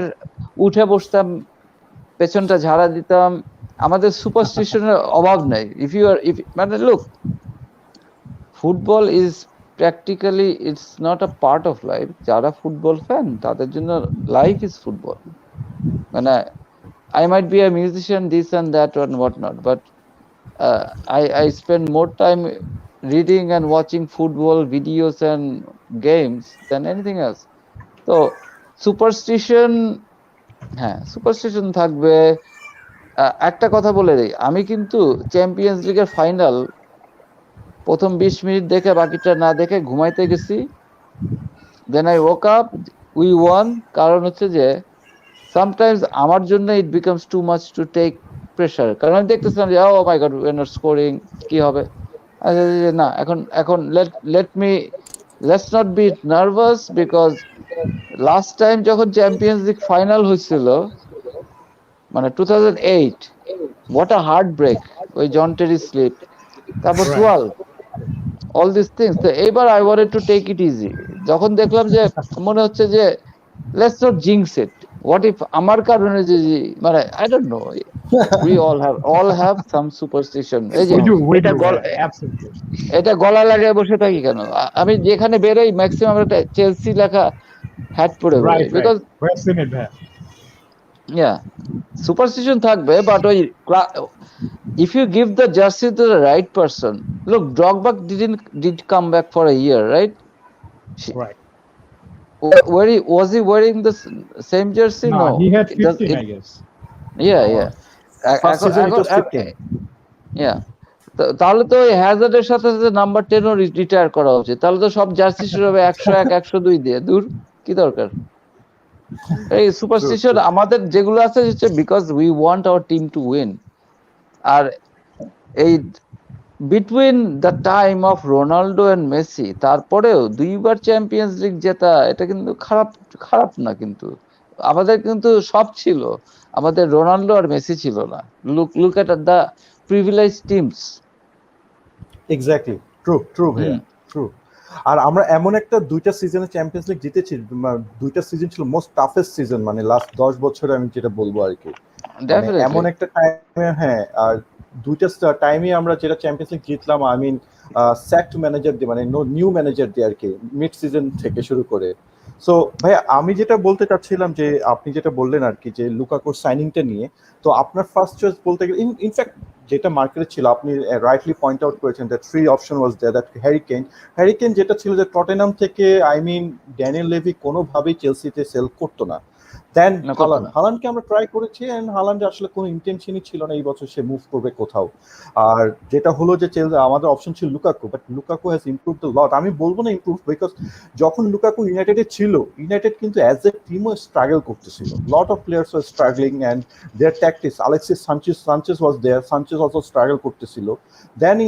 উঠে বসতাম, পেছনটা ঝাড়া দিতাম। আমাদের সুপারস্টিশনের অভাব নেই। মানে look, football is practically it's not a part of life. যারা ফুটবল ফ্যান তাদের জন্য লাইফ ইজ ফুটবল। মানে I might be a musician, this and that and whatnot, but I spend more time reading and watching football videos and games than anything else. So superstition থাকবে। একটা কথা বলে দিই, আমি কিন্তু চ্যাম্পিয়ন্স লিগের final প্রথম 20 মিনিট দেখে বাকিটা না দেখে ঘুমাইতে গেছি। Then I woke up, we won। কারণ হচ্ছে যে sometimes আমার জন্য it becomes too much to take pressure, কারণ আমি দেখতেছিলাম যে oh my god we are not scoring, কি হবে। না, এখন let's not be nervous, because last time যখন চ্যাম্পিয়ন্স লিগ ফাইনাল হয়েছিল, মানে 2008, what a heartbreak, ওই জন টেরি স্লিপ, তারপর 12, all these things। তো এবার I wanted to take it easy। যখন দেখলাম যে মনে হচ্ছে যে let's not jinx it, what if আমার কারণে যে মানে I don't know, we all have some superstition। এই যে এটা গলা লাগিয়ে বসে থাকি কেন? আমি যেখানে বেরোই ম্যাক্সিমাম একটা চেলসি লেখা হ্যাট পরে বেরোই, বিকজ superstition থাকবে, বাট ওই if you give the jersey to the right person, look, Drogba did come back for a year, right? Was he wearing the same jersey? No, he had 15, I guess. Yeah. First season it was 15. Yeah, তাহলে তো ওই হ্যাজার্ডের সাথে সাথে number 10 ও retire করা উচিত। তাহলে তো সব জার্সি শুরু হবে 101, 102 দিয়ে। দূর, কি দরকার? এই সুপারস্টিশন আমাদের যেগুলো আছে হচ্ছে because we want our team to win. আর এই between the time of Ronaldo and Messi, তারপরেও 2বার চ্যাম্পিয়ন্স লিগ জেতা, এটা কিন্তু খারাপ না। কিন্তু আমাদের কিন্তু সব ছিল, আমাদের রোনাল্ডো আর মেসি ছিল না। Look at the privileged teams. Exactly, true ভাইয়া, ট্রু। আর আমরা এমন একটা 2টা সিজনে চ্যাম্পিয়ন্স লিগ জিতেছি, 2টা সিজন ছিল মোস্ট টাফেস্ট সিজন, মানে লাস্ট 10 বছরে আমি যেটা বলবো আর কি। এমন একটা টাইমে, হ্যাঁ, আর 2টা টাইমে আমরা যেটা চ্যাম্পিয়ন্স লিগ জিতলাম, আই মিন স্যাকড ম্যানেজার দিয়ে, মানে নিউ ম্যানেজার দিয়ে আর কি, মিড সিজন থেকে শুরু করে। সো ভাইয়া, আমি যেটা বলতে চাচ্ছিলাম যে আপনি যেটা বললেন আর কি, যে লুকাকুর সাইনিংটা নিয়ে, তো আপনার ফার্স্ট চয়েস বলতে গেলে ইনফ্যাক্ট যেটা মার্কেটে ছিল, আপনি রাইটলি পয়েন্ট আউট করেছেন that 3 option was there, that Harry Kane যেটা ছিল যে টটেনহাম থেকে, আই মিন ড্যানিয়েল লেভি কোনোভাবেই চেলসিতে সেল করতো না। দেন হালান্ডকে আমরা ট্রাই করেছি, এন্ড হালান্ড আসলে কোনো ইন্টেনশনই ছিল না এই বছর সে মুভ করবে কোথাও। আর যেটা হলো যে আমাদের অপশন ছিল Lukaku, but Lukaku has improved a lot. আমি বলবো না ইমপ্রুভ, বিকজ যখন লুকাকু ইউনাইটেডে ছিল, ইউনাইটেড কিন্তু অ্যাজ এ টিমও স্ট্রাগল করতেছিল। Lot of players were struggling and their tactics, Alexis Sanchez was there, Sanchez also struggle করতেছিল। দেন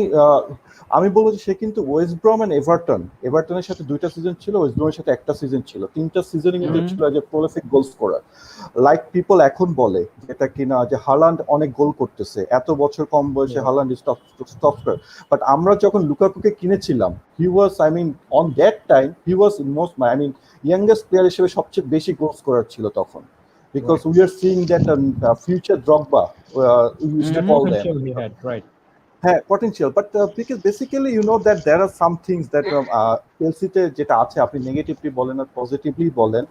আমি বলবো যে সে কিন্তু ওয়েস্ট ব্রম এন্ড এভারটনের সাথে 2টা সিজন ছিল, ওয়েস্ট ব্রমের সাথে 1টা সিজন ছিল, 3টা সিজনই কিন্তু ছিল as a prolific goal scorer. Like people এখন বলে যেটা কিনা যে হালান্ড অনেক গোল করতেছে, এত বছর কম বয়সে হালান্ড স্টপ স্কোরার। বাট আমরা যখন লুকাকুকে কিনেছিলাম, he was, I mean on that time he was most, I mean youngest player হিসেবে সবচেয়ে বেশি গোল স্কোরার ছিল তখন। because we are seeing that future Drogba, we used to That call them. potential he had, right? Potential, but because basically you know that there are some things that Chelsea-তে যেটা আছে আপনি negatively বলেন আর positively বলেন,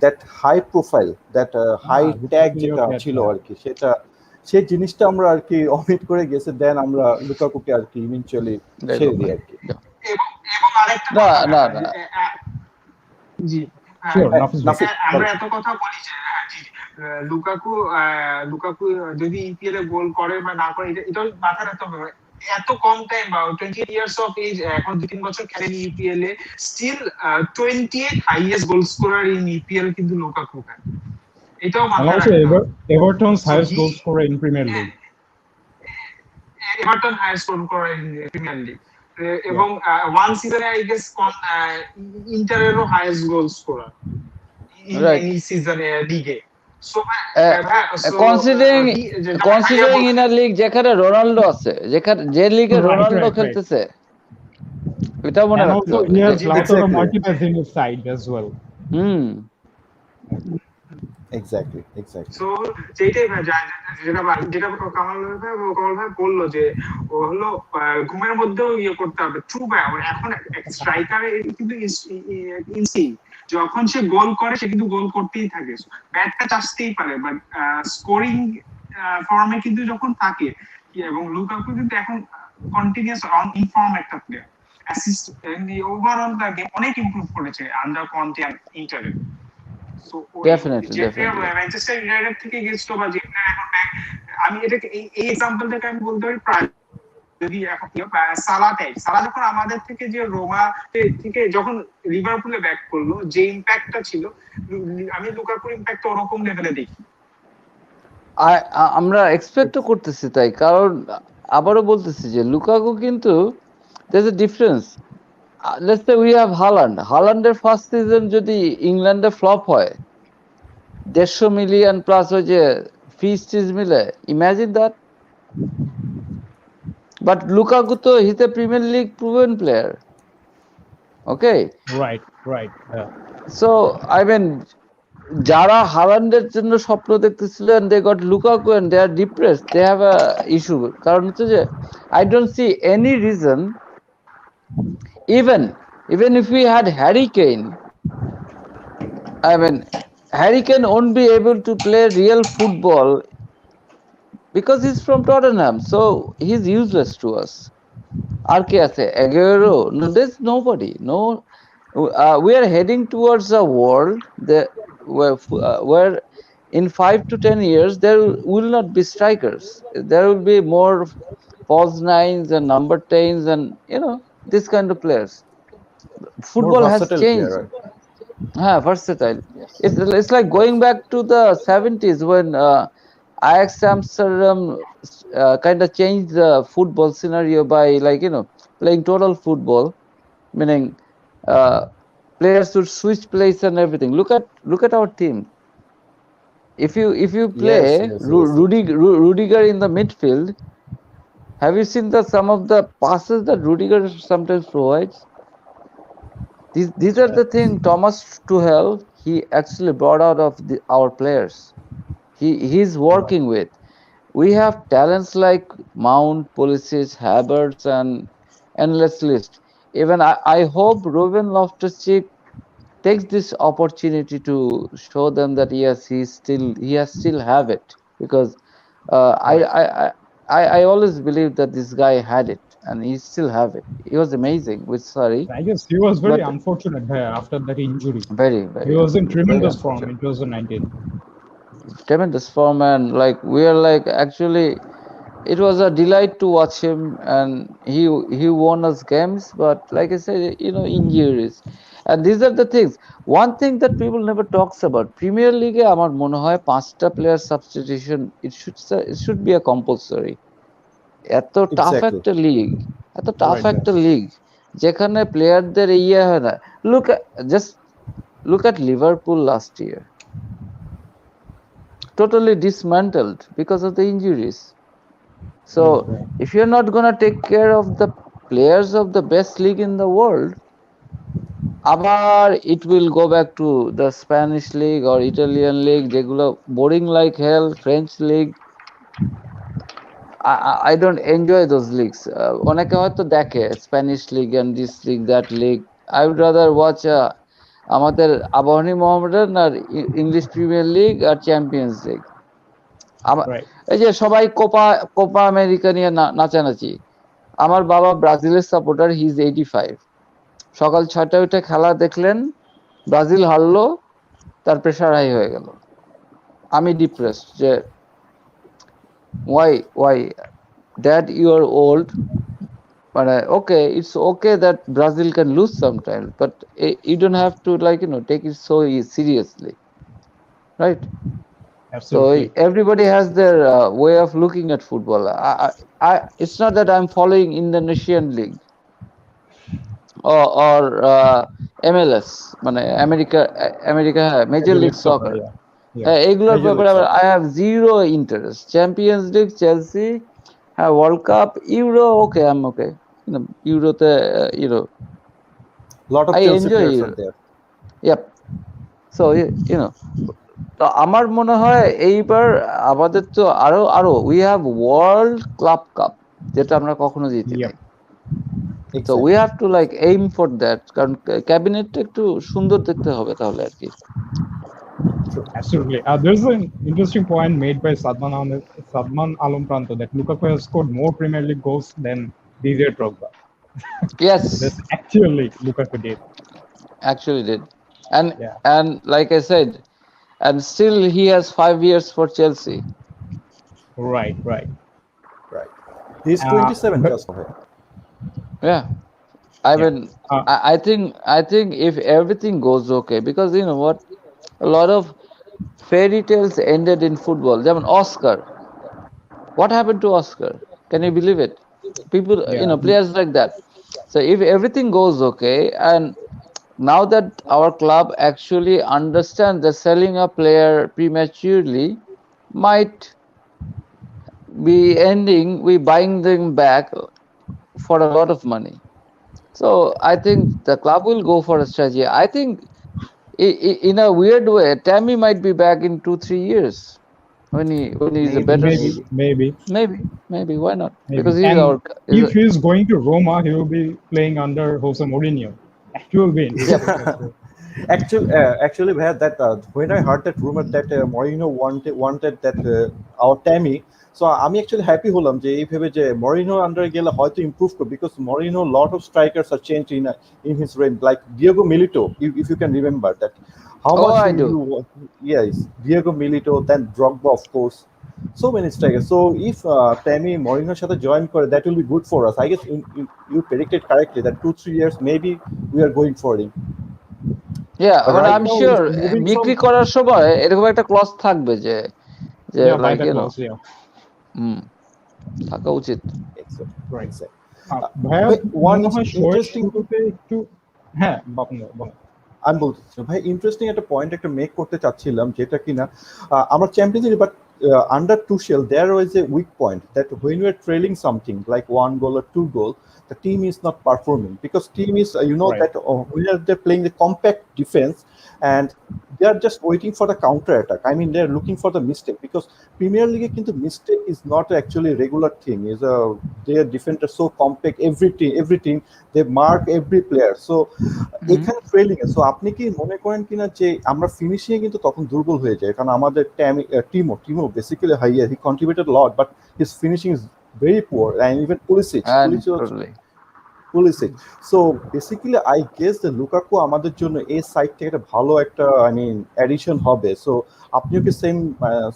that high profile, that high tag যেটা ছিল আর কি, সেটা সেই জিনিসটা আমরা আর কি অমিট করে গেছে, দেন আমরা লুকাকুকে আর কি ইভেন্চুয়ালি ছেড়ে দিই আর কি। এবং আরেকটা না জি আমরা এত কথা বলি যে লুকাকু যদি ইপিএল এ গোল করে বা না করে, এটা মাথায় রাখতে হবে। এত কম টাইম বা 28 ইয়ার্স অফ এজ, এখন 2-3 বছর খেলেন ইপিএল এ, still 28 highest goal scorer in EPL কিন্তু লুকাকু। এটাও মাথায় রাখতে হবে। Everton's highest goal scorer in premier league. Everton highest goal scorer in premier league, এবং ওয়ান সিজনে আই গেস ইন্টারেরও হাইয়েস্ট গোল স্কোরার এই সিজনে লিগে। So considering in a league যেখানে রোনাল্ডো আছে, যে লিগে রোনাল্ডো খেলতেছে, এটা মনে রাখতে হবে। Lautaro Martinez in his side as well. Exactly. So যেটা কামাল ভাই বললো যে ও হলো ঘুমের মধ্যেও ইয়ে করতে হবে, ট্রু ভাই। এখন স্ট্রাইকারে কিন্তু যখন সে গোল করে সে কিন্তু গোল করতেই থাকে, ব্যাটটা আসতেই পারে, বাট স্কোরিং ফর্মে কিন্তু যখন থাকে, এবং লুকাকু কিন্তু এখন কন্টিনিউয়াস অন ইনফর্ম একটা player, assist overall the game অনেক ইমপ্রুভ করেছে আন্ডার কন্টে আর ইন্টারে। সো ডেফিনেটলি ম্যানচেস্টার ইউনাইটেড থেকে গেছিল বা যে এখন আমি এটাকে এই এক্সাম্পলটাকে আমি বলতে পারি প্রায়, যদি এখন সালা যখন আমাদের থেকে যে রোমা থেকে যখন লিভারপুলে ব্যাক করলো, যে ইম্প্যাক্টটা ছিল, আমি লুকাকুর ইম্প্যাক্ট ওরকম লেভেলে দেখি। আমরা এক্সপেক্টও করতেছি তাই, কারণ আবারও বলতেছি যে লুকাকু কিন্তু there's a difference. Let's say we have হালান্ডের ফার্স্ট সিজন যদি ইংল্যান্ডে ফ্লপ হয়, 150 মিলিয়ন প্লাস ওই যে ফিস মিলে, imagine that. But Lukaku to he's a Premier League proven player. Okay. Right. Yeah. So I mean, যারা হালান্ডের জন্য স্বপ্ন দেখতেছিলেন, they got Lukaku and they are depressed. They have a issue. কারণ হচ্ছে যে I don't see any reason, even if we had Harry Kane, I mean Harry Kane won't be able to play real football because he's from Tottenham, so he's useless to us. Arkease, Aguero, no, there's nobody. No, we are heading towards a world that where in 5 to 10 years there will not be strikers. There will be more false nines and number 10s and this kind of players. Football has changed. Versatile. It's like going back to the 70s when Ajax Amsterdam kind of changed the football scenario by playing total football, meaning players would switch place and everything. Look at our team. If you play Rudiger in the midfield, have you seen some of the passes that Rudiger sometimes provides? These are the things Thomas Tuchel he actually brought out of our players. He's working with. We have talents like Mount, Pulisic, Havertz, and endless list. Even I hope Ruben Loftus-Cheek takes this opportunity to show them that yes, he has still have it, because I always believe that this guy had it and he still have it. He was amazing with Surrey. I guess he was very unfortunate after that injury. Very. He was in tremendous form in 2019. Tremendous form, and we are actually it was a delight to watch him, and he won us games, but like I said, injuries, and these are the things. One thing that people never talks about, Premier League আমার মনে হয় 5টা player substitution it should be a compulsory. এত tough একটা league যেখানে প্লেয়ারদের হয় না। Look at Liverpool last year. Totally dismantled because of the injuries. So if you're not gonna take care of the players of the best league in the world, আবার it will go back to the Spanish league or Italian league, যেগুলো boring like hell, French league. I don't enjoy those leagues. অনেকে হয়তো দেখে Spanish league and this league, that league. I would rather watch আমাদের আবাহনী মোহামেডান আর English premier league আর champions league. Right. এই যে সবাই Copa Copa America নিয়ে নাচানাচি। আমার বাবা ব্রাজিলের সাপোর্টার, হি ইজ 85। সকাল 6টায় উঠে খেলা দেখলেন, ব্রাজিল হারলো, তার প্রেশার হাই হয়ে গেল। আমি ডিপ্রেসড যে why dad you are old, মানে okay it's okay that Brazil can lose sometimes, but you don't have to like take it so seriously, right? Absolutely. So everybody has their way of looking at football. It's not that I'm following Indonesian league or MLS, মানে America major league soccer, এগুলোর ব্যাপারে I have zero interest. Champions league, Chelsea, হ্যাঁ, world cup, Euro, okay, I'm okay. ইউরোতে lot of I Chelsea enjoy players Euro. are there. Yep. So তো আমার মনে হয় এইবার আমাদের তো আরো we have world club cup, যেটা আমরা কখনো জিতি নাই। তো we have to like aim for that, কারণ ক্যাবিনেটটা একটু সুন্দর দেখতে হবে তাহলে আর কি। Absolutely. There's an interesting point made by 𝗧𝗵𝗲 𝗦𝗵𝗲 that Lukaku has scored more Premier League goals than Didier Drogba. Yes. That's actually Lukaku did. Actually did. And like I said, and still he has 5 years for Chelsea. Right. He's 27 just for him. Yeah. I mean, I think if everything goes okay, because you know what, a lot of fairy tales ended in football. যেমন Oscar. What happened to Oscar? Can you believe it? People, players like that. So if everything goes okay, and now that our club actually understands that selling a player prematurely might be ending with buying them back for a lot of money. So I think the club will go for a strategy. I think in a weird way, Tammy might be back in 2-3 years when he's a better. Maybe. Why not? Maybe. Because he's if he's going to Roma, he will be playing under 𝗧𝗵𝗲 Mourinho. That will be interesting. Actually, we had that when I heard that rumor that Mourinho wanted that our Tammy. So I'm actually happy হলাম যে এই ভেবে যে Mourinho under গেলে হয়তো improve করবে, because Mourinho lot of strikers are changed in his reign, like Diogo Milito, if you can remember that. How much I do. Yes, Diogo Milito, then Drogba, of course. So many strikers. So if Tammy Mourinhoর সাথে join করে, that will be good for us. I guess you predicted correctly that 2-3 years maybe we are going for him. Yeah, but I'm sure বিক্রি করার সময় এরকম একটা clause থাকবে যে like থাকা উচিত। One interesting আমি বলছি ভাই, ইন্টারেস্টিং একটা পয়েন্ট একটা মেক করতে চাচ্ছিলাম, যেটা কিনা আমরা champions league, but under Tuchel there was a weak point that when you are trailing something like 1 goal or 2 goal, the team is not performing, because team is that when they're playing the compact defense and they are just waiting for the counter attack. I mean, they're looking for the mistake, because Premier League কিন্তু mistake is not actually a regular thing. Is their defense are so compact, every team they mark every player, so এখানে trailing. So আপনি কি মনে করেন কিনা যে আমরা finishing এ কিন্তু তখন দুর্বল হয়ে যায়, কারণ আমাদের টিমও basically higher, he contributed lot, but his finishing is very poor, and even Pulisic. So basically I guess যে লুকাকু আমাদের জন্য এই সাইড থেকে একটা ভালো একটা অ্যাডিশন হবে। সো আপনিও কি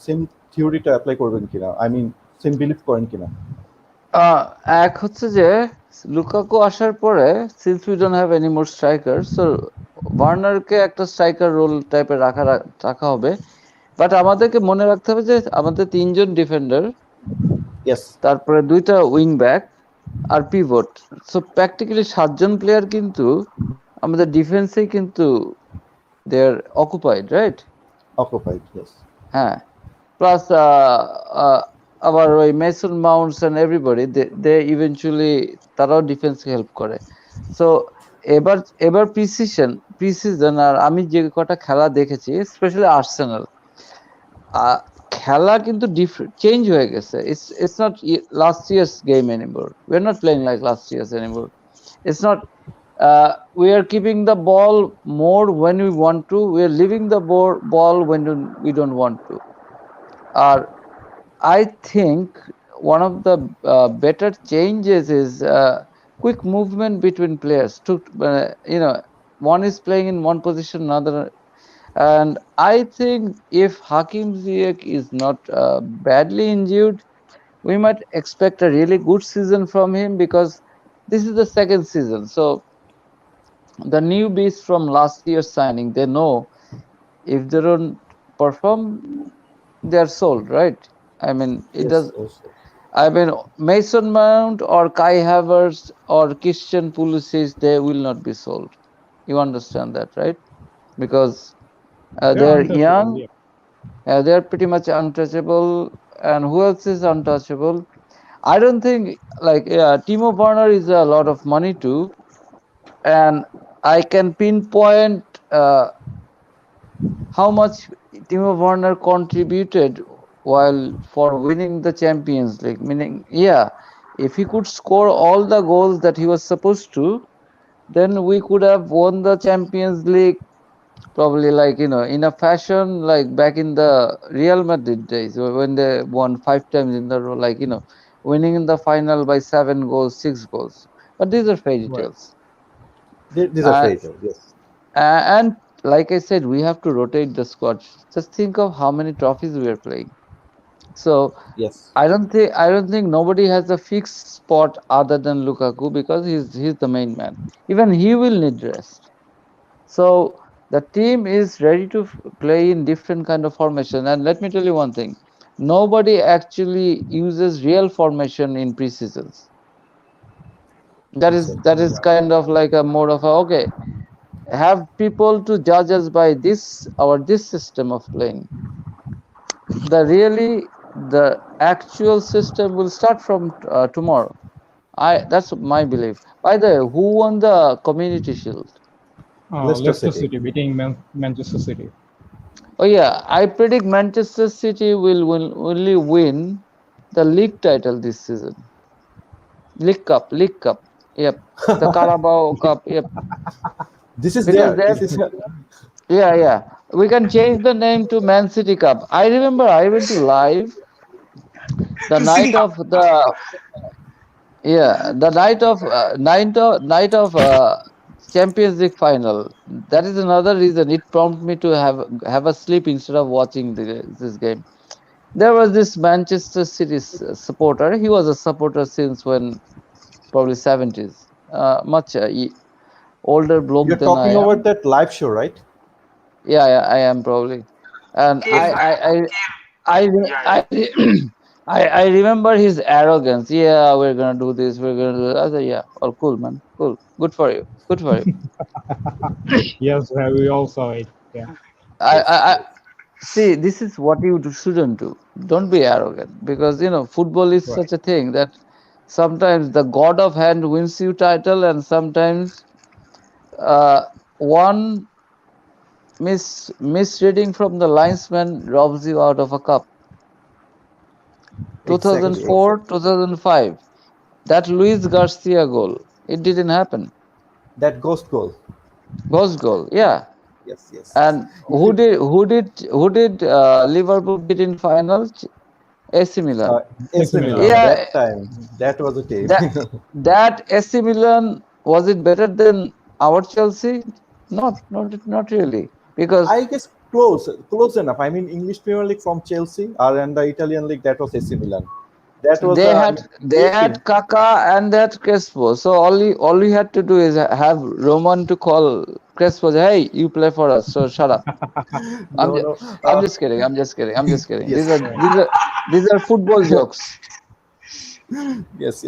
সেম থিওরিটা অ্যাপ্লাই করবেন কিনা, সেম বিলিভ করেন কিনা? এক হচ্ছে যে লুকাকু আসার পরে, since we don't have any more striker, so ওয়ার্নারকে একটা স্ট্রাইকার রোল টাইপের রাখা হবে। বাট আমাদেরকে মনে রাখতে হবে যে আমাদের 3 জন ডিফেন্ডার, তারপরে 2টা উইং ব্যাক আর পিভট, সো প্র্যাকটিক্যালি 7 জন প্লেয়ার কিন্তু আমাদের ডিফেন্সেই কিন্তু দে আর অকুপাইড, রাইট? হ্যাঁ, প্লাস আবার ওই Mason Mounts and everybody, they eventually তারাও ডিফেন্সকে হেল্প করে। সো এবার প্রিসিজন আর আমি যে কটা খেলা দেখেছি, স্পেশালি আর্সেনাল, খেলা কিন্তু চেঞ্জ হয়ে গেছে। It's not last year's game anymore. We're not playing like last year's anymore. It's not we are keeping the ball more when we want to. We are leaving the ball when we don't want to. I think one of the better changes is quick movement between players. One is playing in one position, another. And I think if Hakim Ziyech is not badly injured, we might expect a really good season from him, because this is the second season. So the newbies from last year's signing, they know if they don't perform, they are sold, right? I mean, it Yes, does. also. I mean, Mason Mount or Kai Havertz or Christian Pulisic, they will not be sold. You understand that, right? Because They're they're untouchable, young, yeah. they're pretty much untouchable. And who else is untouchable? I don't think, like, Timo Werner is a lot of money too, and I can pinpoint how much Timo Werner contributed while for winning the Champions League. Meaning, yeah, if he could score all the goals that he was supposed to, then we could have won the Champions League probably, like, in a fashion like back in the Real Madrid days, when they won 5 times in the row, like, winning in the final by 7 goals, 6 goals. But these are fairy Right. tales. These are Uh, fairy tales, yes. and like I said, we have to rotate the squad. Just think of how many trophies we are playing. So Yes. I don't think nobody has a fixed spot other than Lukaku, because he's the main man. Even he will need rest. So the team is ready to play in different kind of formation. And let me tell you one thing: nobody actually uses real formation in preseasons. That Exactly. is kind of like a more of a, okay, have people to judge us by this system of playing. The actual system will start from tomorrow. That's my belief. By the way, who won the Community Shield? Leicester Leicester City. City beating Manchester City. Oh yeah, I predict Manchester City will only win the league title this season. League Cup. Yep. The Carabao Cup. Yep. This is Because there. they, This is yeah. We can change the name to Man City Cup. I remember I went to live the City night Cup. of the the night of Champions League final. That is another reason it prompted me to have a sleep instead of watching this game. There was this Manchester City supporter. He was a supporter since when, probably 70s. Much older bloke you're than I talking am. about that live show, right? Yeah, I am probably. And Cave man. I, Yeah. I remember his arrogance. Yeah, we're gonna do this. We're gonna do that. I said, yeah, oh, cool, man, cool. Good for you. Good for you. Yes, we all saw it. Yeah. Yes, I yes. see. This is what you shouldn't do. Don't be arrogant, because football is Right. such a thing that sometimes the god of hand wins you title, and sometimes one misreading from the linesman robs you out of a cup. Exactly, 2004, exactly. 2005. That Luis Garcia goal, it didn't happen. That ghost goal. Ghost goal, yeah. Yes, yes, yes. And who did Liverpool beat in final? AC Milan. Uh, AC AC Milan. Milan. Yeah, That time, that was a team. that that AC Milan, was it better than our Chelsea? Not really, because I guess close enough. I mean, English Premier League from Chelsea, and the Italian league that was AC Milan. That was, they I had mean, they A had team. Kaká and that Crespo. So all we had to do is have Roman to call Crespo. Hey, you play for us. So shut up. I'm No, just, no. I'm just kidding. I'm just kidding. I'm just kidding. Yes, These are football jokes. yes.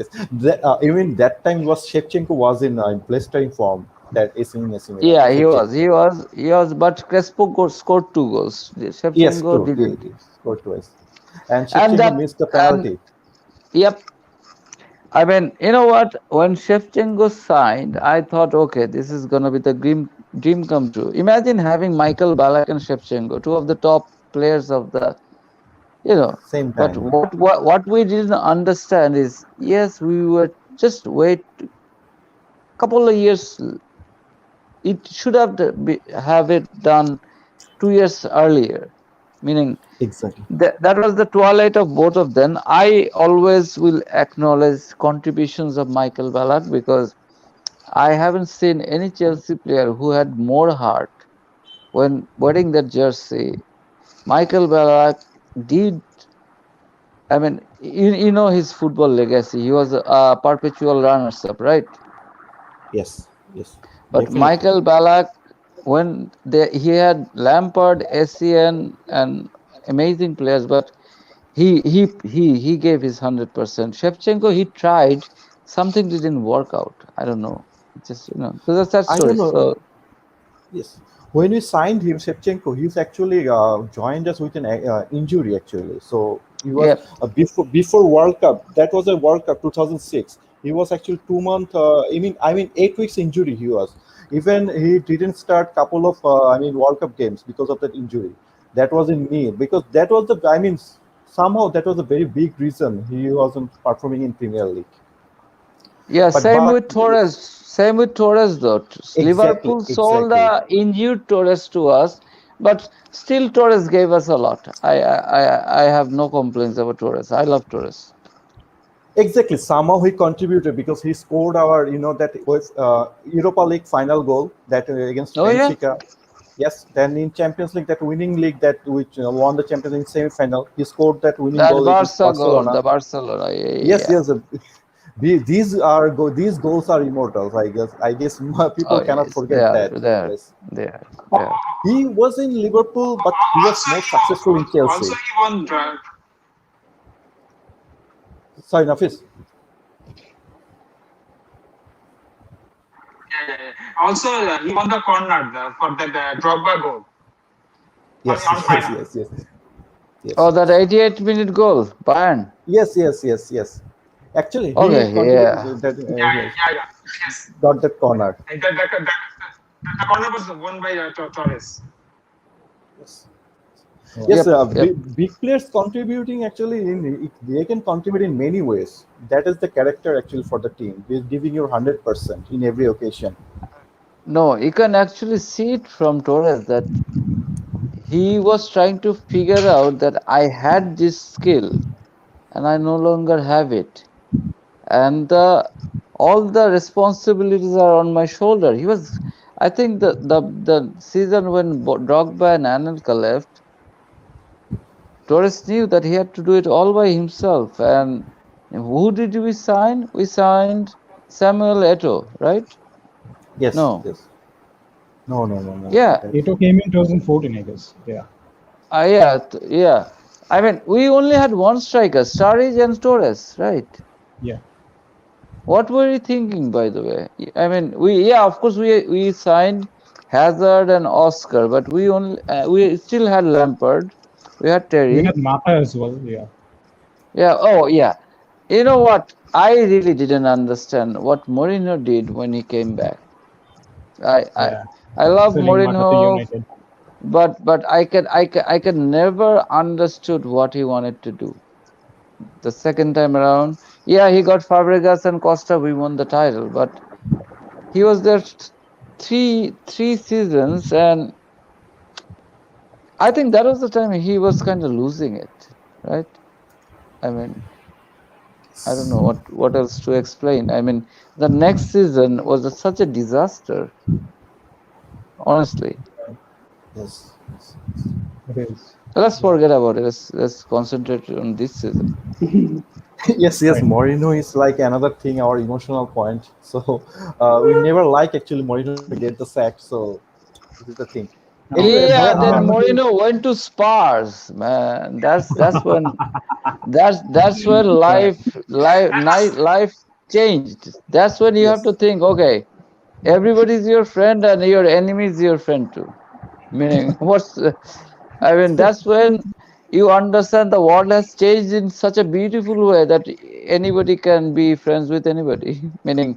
Even that time was Shevchenko was in blistering form. That AC Milan. Yeah, he was. Shevchenko. But Crespo scored 2 goals. Yes, Shevchenko true. didn't. Scored twice. And And Shevchenko that missed the and penalty. yep. I mean, you know what? When Shevchenko signed, I thought, okay, this is gonna be the dream come true. Imagine having Michael Ballack and Shevchenko, two of the top players of the, you know. Same But time. what we didn't understand is, yes, we were just wait couple of years. It should have it done 2 years earlier. Meaning Exactly. that was the twilight of both of them. I always will acknowledge contributions of Michael Ballack because I haven't seen any Chelsea player who had more heart when wearing that jersey. Michael Ballack did. I mean, you know his football legacy. He was a perpetual runners-up, right? Yes. Yes. But Definitely. Michael Ballack, when he had Lampard, Essien, and amazing players, but he gave his 100%. Shevchenko, he tried, something didn't work out. I don't know. It's just so that's that I story. don't know. So Yes. When we signed him, Shevchenko, he's actually joined us with an injury actually. So he was yeah, before World Cup. That was a World Cup 2006. He was actually 2 month. I mean 8 weeks injury. He was. Even he didn't start couple of World Cup games because of that injury. That was in me because that was the somehow that was a very big reason he wasn't performing in Premier League. yeah. Same But with Torres. Same with Torres, though. exactly, Liverpool sold exactly. a injured Torres to us, but still Torres gave us a lot. I have no complaints about Torres. I love Torres. Exactly. Somehow he contributed because he scored our, that was Europa League final goal that against Oh yeah, Benfica. Yes. Then in Champions League, that winning league that which won the Champions League semi-final, he scored that winning that goal against Barca goal, Barcelona. the Barcelona. Yes, Yeah. yes. These goals are immortals. I guess Oh people cannot yes, they forget are. that. They are. Yes. They are. They are. He was in Liverpool, but he was more successful in Also Chelsea. he won. Sorry, Nafis. Also, he won the corner for the Drogba goal Yes, on yes, final. yes, yes, yes. Oh, that 88-minute goal, Bayern. Yes, yes, yes, yes. Actually, he Okay, yeah. contributed that. Yes, Yes. got that corner. And the corner was won by Torres. Yes, Yeah. yes. Yep. Big players contributing actually they can contribute in many ways. That is the character actually for the team. They're giving you 100% in every occasion. No, you can actually see it from Torres that he was trying to figure out that I had this skill and I no longer have it. And all the responsibilities are on my shoulder. I think the season when Drogba and Anelka left, Torres knew that he had to do it all by himself. And who did we sign? We signed Samuel Eto'o, right? Yes, No. yes. No, no, no, no. Yeah. Eto'o came in 2014, I guess. Yeah. Yeah. I mean, we only had one striker, Sturridge and Torres, right? Yeah. What were you thinking, by the way? I mean, of course, we signed Hazard and Oscar, but we still had Lampard, we had We Terry. had Mata as well. Yeah. Yeah. Oh, yeah. You know what? I really didn't understand what Mourinho did when he came back. Yeah. I love Selling Mata to Mourinho, United. but I can never understood what he wanted to do. The second time around, yeah, he got Fabregas and Costa. We won the title, but he was there three seasons, and I think that was the time he was kind of losing it, right? I mean, I don't know what else to explain. I mean, the next season was such a disaster, honestly. Yes, yes. It is. Let's forget about it. Let's concentrate on this season. Yes, yes. Right. Mourinho is like another thing, our emotional point. So we never like actually Mourinho to get the sack. So this is the thing. Anyway, Yeah, Bhaiya, then আমাদের Mourinho went to Spurs, man. That's when life changed. That's when you have to yes, think, okay, everybody's your friend and your enemy is your friend too. Meaning, I mean, that's when you understand the world has changed in such a beautiful way that anybody can be friends with anybody. Meaning,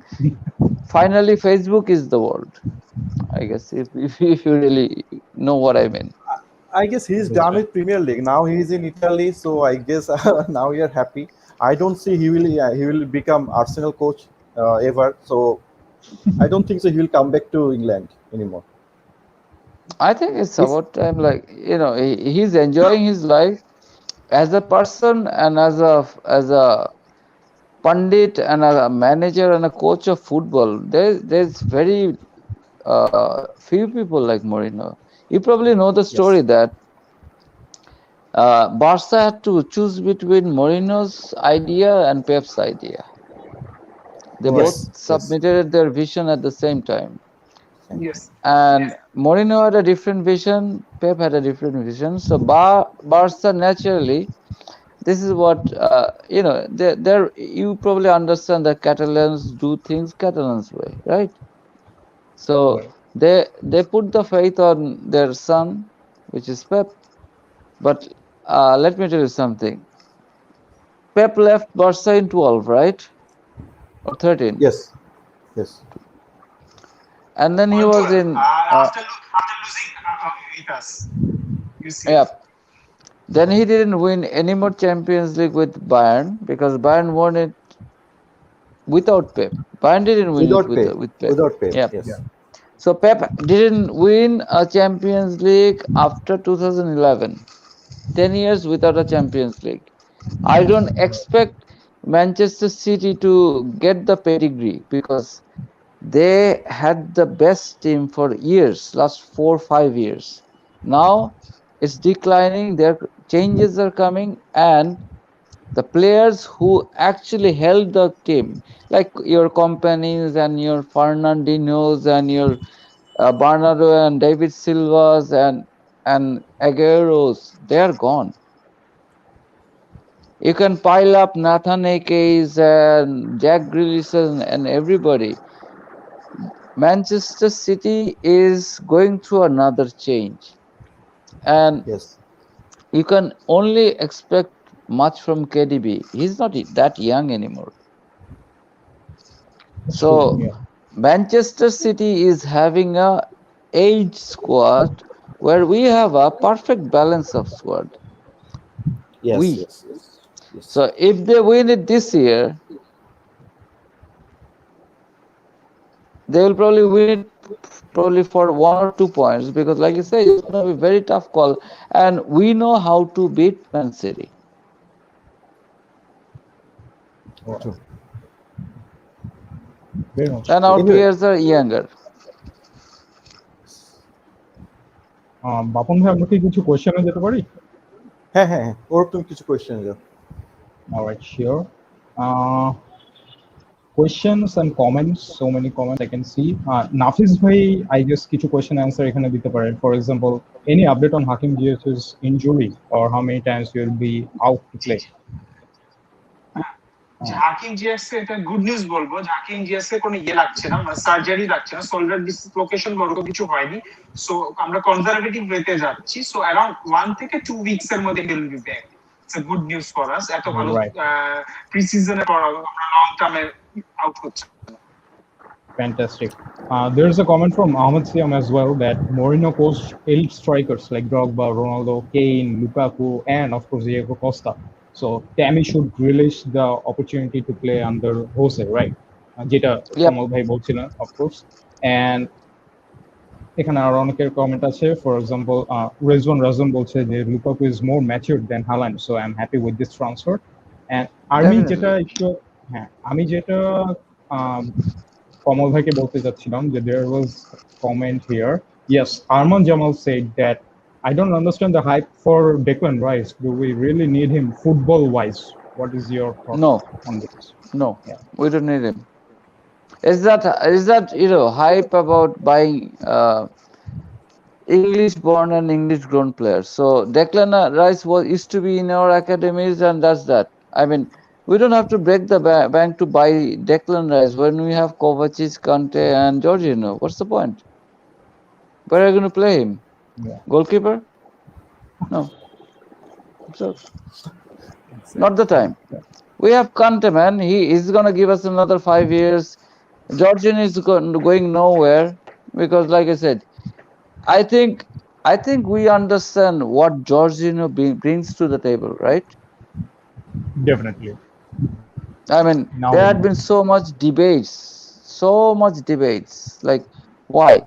finally, Facebook is the world. I guess if you really know what I mean. I guess he's done with Premier League. Now he's in Italy, so I guess now you're happy. I don't see he will become Arsenal coach ever. So I don't think so. He will come back to England anymore. I think it's If about time. Like he's enjoying his life as a person and as a pundit and a manager and a coach of football. There's very few people like Mourinho. You probably know the story yes, that Barca had to choose between Mourinho's idea and Pep's idea. They both yes, yes, submitted their vision at the same time. Yes. And Mourinho had a different vision, Pep had a different vision. So Barca naturally, this is what there you probably understand that Catalans do things Catalans way, right? So they put the faith on their son, which is Pep. But let me tell you something. Pep left Barca in 12, right? Or 13. yes, yes. And then he On was 12. in After losing with us. You see. yeah. Then he didn't win any more Champions League with Bayern because Bayern won it without Pep. Bayern didn't win it Without pay, with Pep. without pay. Yeah. Yes. So Pep didn't win a Champions League after 2011. 10 years without a Champions League. I don't expect Manchester City to get the pedigree because they had the best team for years, last 4 or 5 years. Now it's declining, their changes are coming, and the players who actually held the team, like your companies and your Fernandinos and your Bernardo and David Silvas and Agueros, they are gone. You can pile up Nathan Ake's and Jack Grealish and everybody. Manchester City is going through another change, and Yes. you can only expect much from KDB. He's not that young anymore. So Manchester City is having a age squad where we have a perfect balance of squad. Yes. Yes. Yes. Yes. So if they win it this year, they will probably win it probably for 1 or 2 points because, like you say, it's going to be a very tough call, and we know how to beat Man City. True. And our players are younger. Bapan ভাই, আমরা কি কিছু কোশ্চেনে যেতে পারি? হ্যাঁ, ওর তুমি কিছু কোশ্চেন দাও। Alright, sure. Questions and comments, so many comments I can see. Nafis bhai, I guess কিছু question answer এখানে দিতে পারেন. For example, any update on Hakim Ziyech's injury or how many times he will be out to play? হাকিম জিয়াসকে এটা good news বলবো, হাকিম জিয়াসকে কোনো লাগছে না, মানে সার্জারি লাগছে না, শোল্ডার ডিসলোকেশন বড় কিছু হয়নি। সো আমরা কনজারভেটিভ ওয়েতে যাচ্ছি। সো অ্যারাউন্ড 1 থেকে 2 উইকস এর মধ্যে he'll be back. It's a good news for us. এত ভালো প্রি সিজনে পর আমরা লং টার্মে আউট হচ্ছে। Fantastic. There's a comment from Ahmad Siam as well that Mourinho coached elite strikers like Drogba, Ronaldo, Kane, Lukaku, and of course Diego Costa. So Tammy should relish the opportunity to play under Jose, right? Jeta Kamal bhai bolchilen, of course. And এখানে আর অনেকের comment আছে, for example, Rizwan Razan বলছে যে Lukaku is more matured than Holland, so I'm happy with this transfer. And আমি যেটা Kamal bhai ke bolte jacchilam je there was a comment here. Yes, Arman Jamal said that I don't understand the hype for Declan Rice. Do we really need him football wise? What is your thought on this? No, we don't need him. Is that hype about buying English born and English grown players? So Declan Rice used to be in our academies, and that's that. I mean, we don't have to break the bank to buy Declan Rice when we have Kovacic, Kante, and Jorginho. What's the point? Where are you going to play him? Goalkeeper? No. So, not the time. We have Kante, man. He is gonna give us another 5 years. Jorginho is going nowhere because, like I said, I think we understand what Jorginho brings to the table, right? Definitely. I mean, Now, there had been so much debates. Like, why?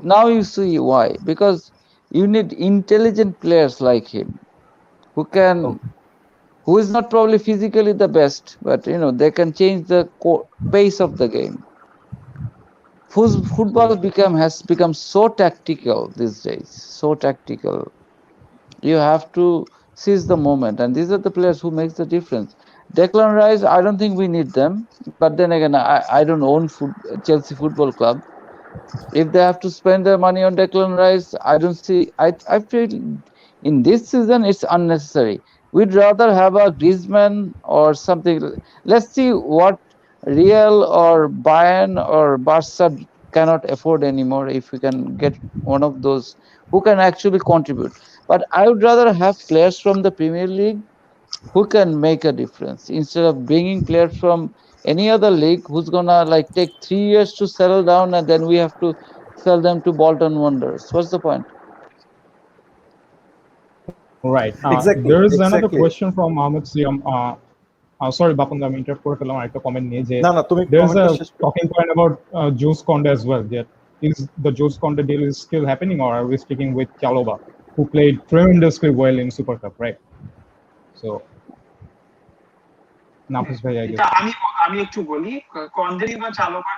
Now you see why. Because you need intelligent players like him who can, who is not probably physically the best, but they can change the pace of the game. Football has become so tactical these days. So tactical. You have to seize the moment, and these are the players who makes the difference. Declan Rice, I don't think we need them, but then again, I don't own Chelsea Football Club. If they have to spend their money on Declan Rice, I don't see. I feel in this season it's unnecessary. We'd rather have a Griezmann or something. Let's see what Real or Bayern or Barca cannot afford anymore. If we can get one of those who can actually contribute. But I would rather have players from the Premier League who can make a difference instead of bringing players from any other league who's gonna like take 3 years to settle down and then we have to sell them to Bolton Wanderers. What's the point? right. Exactly, There is another exactly. question from Ahmad 𝗧𝗵𝗲. Sorry, Bapon, আমি interrupt করে ফেললাম একটা comment নিয়ে যে না তুমি there's a কমেন্টটা শেষ করো। talking point about Jules Conde as well. That is the Jules Conde deal is still happening, or are we sticking with 𝗧𝗵𝗲, who played tremendously well in Super Cup, right? So, Nafis ভাই, I guess. আমি একটু বলি কন্ডেরি বা চালোবার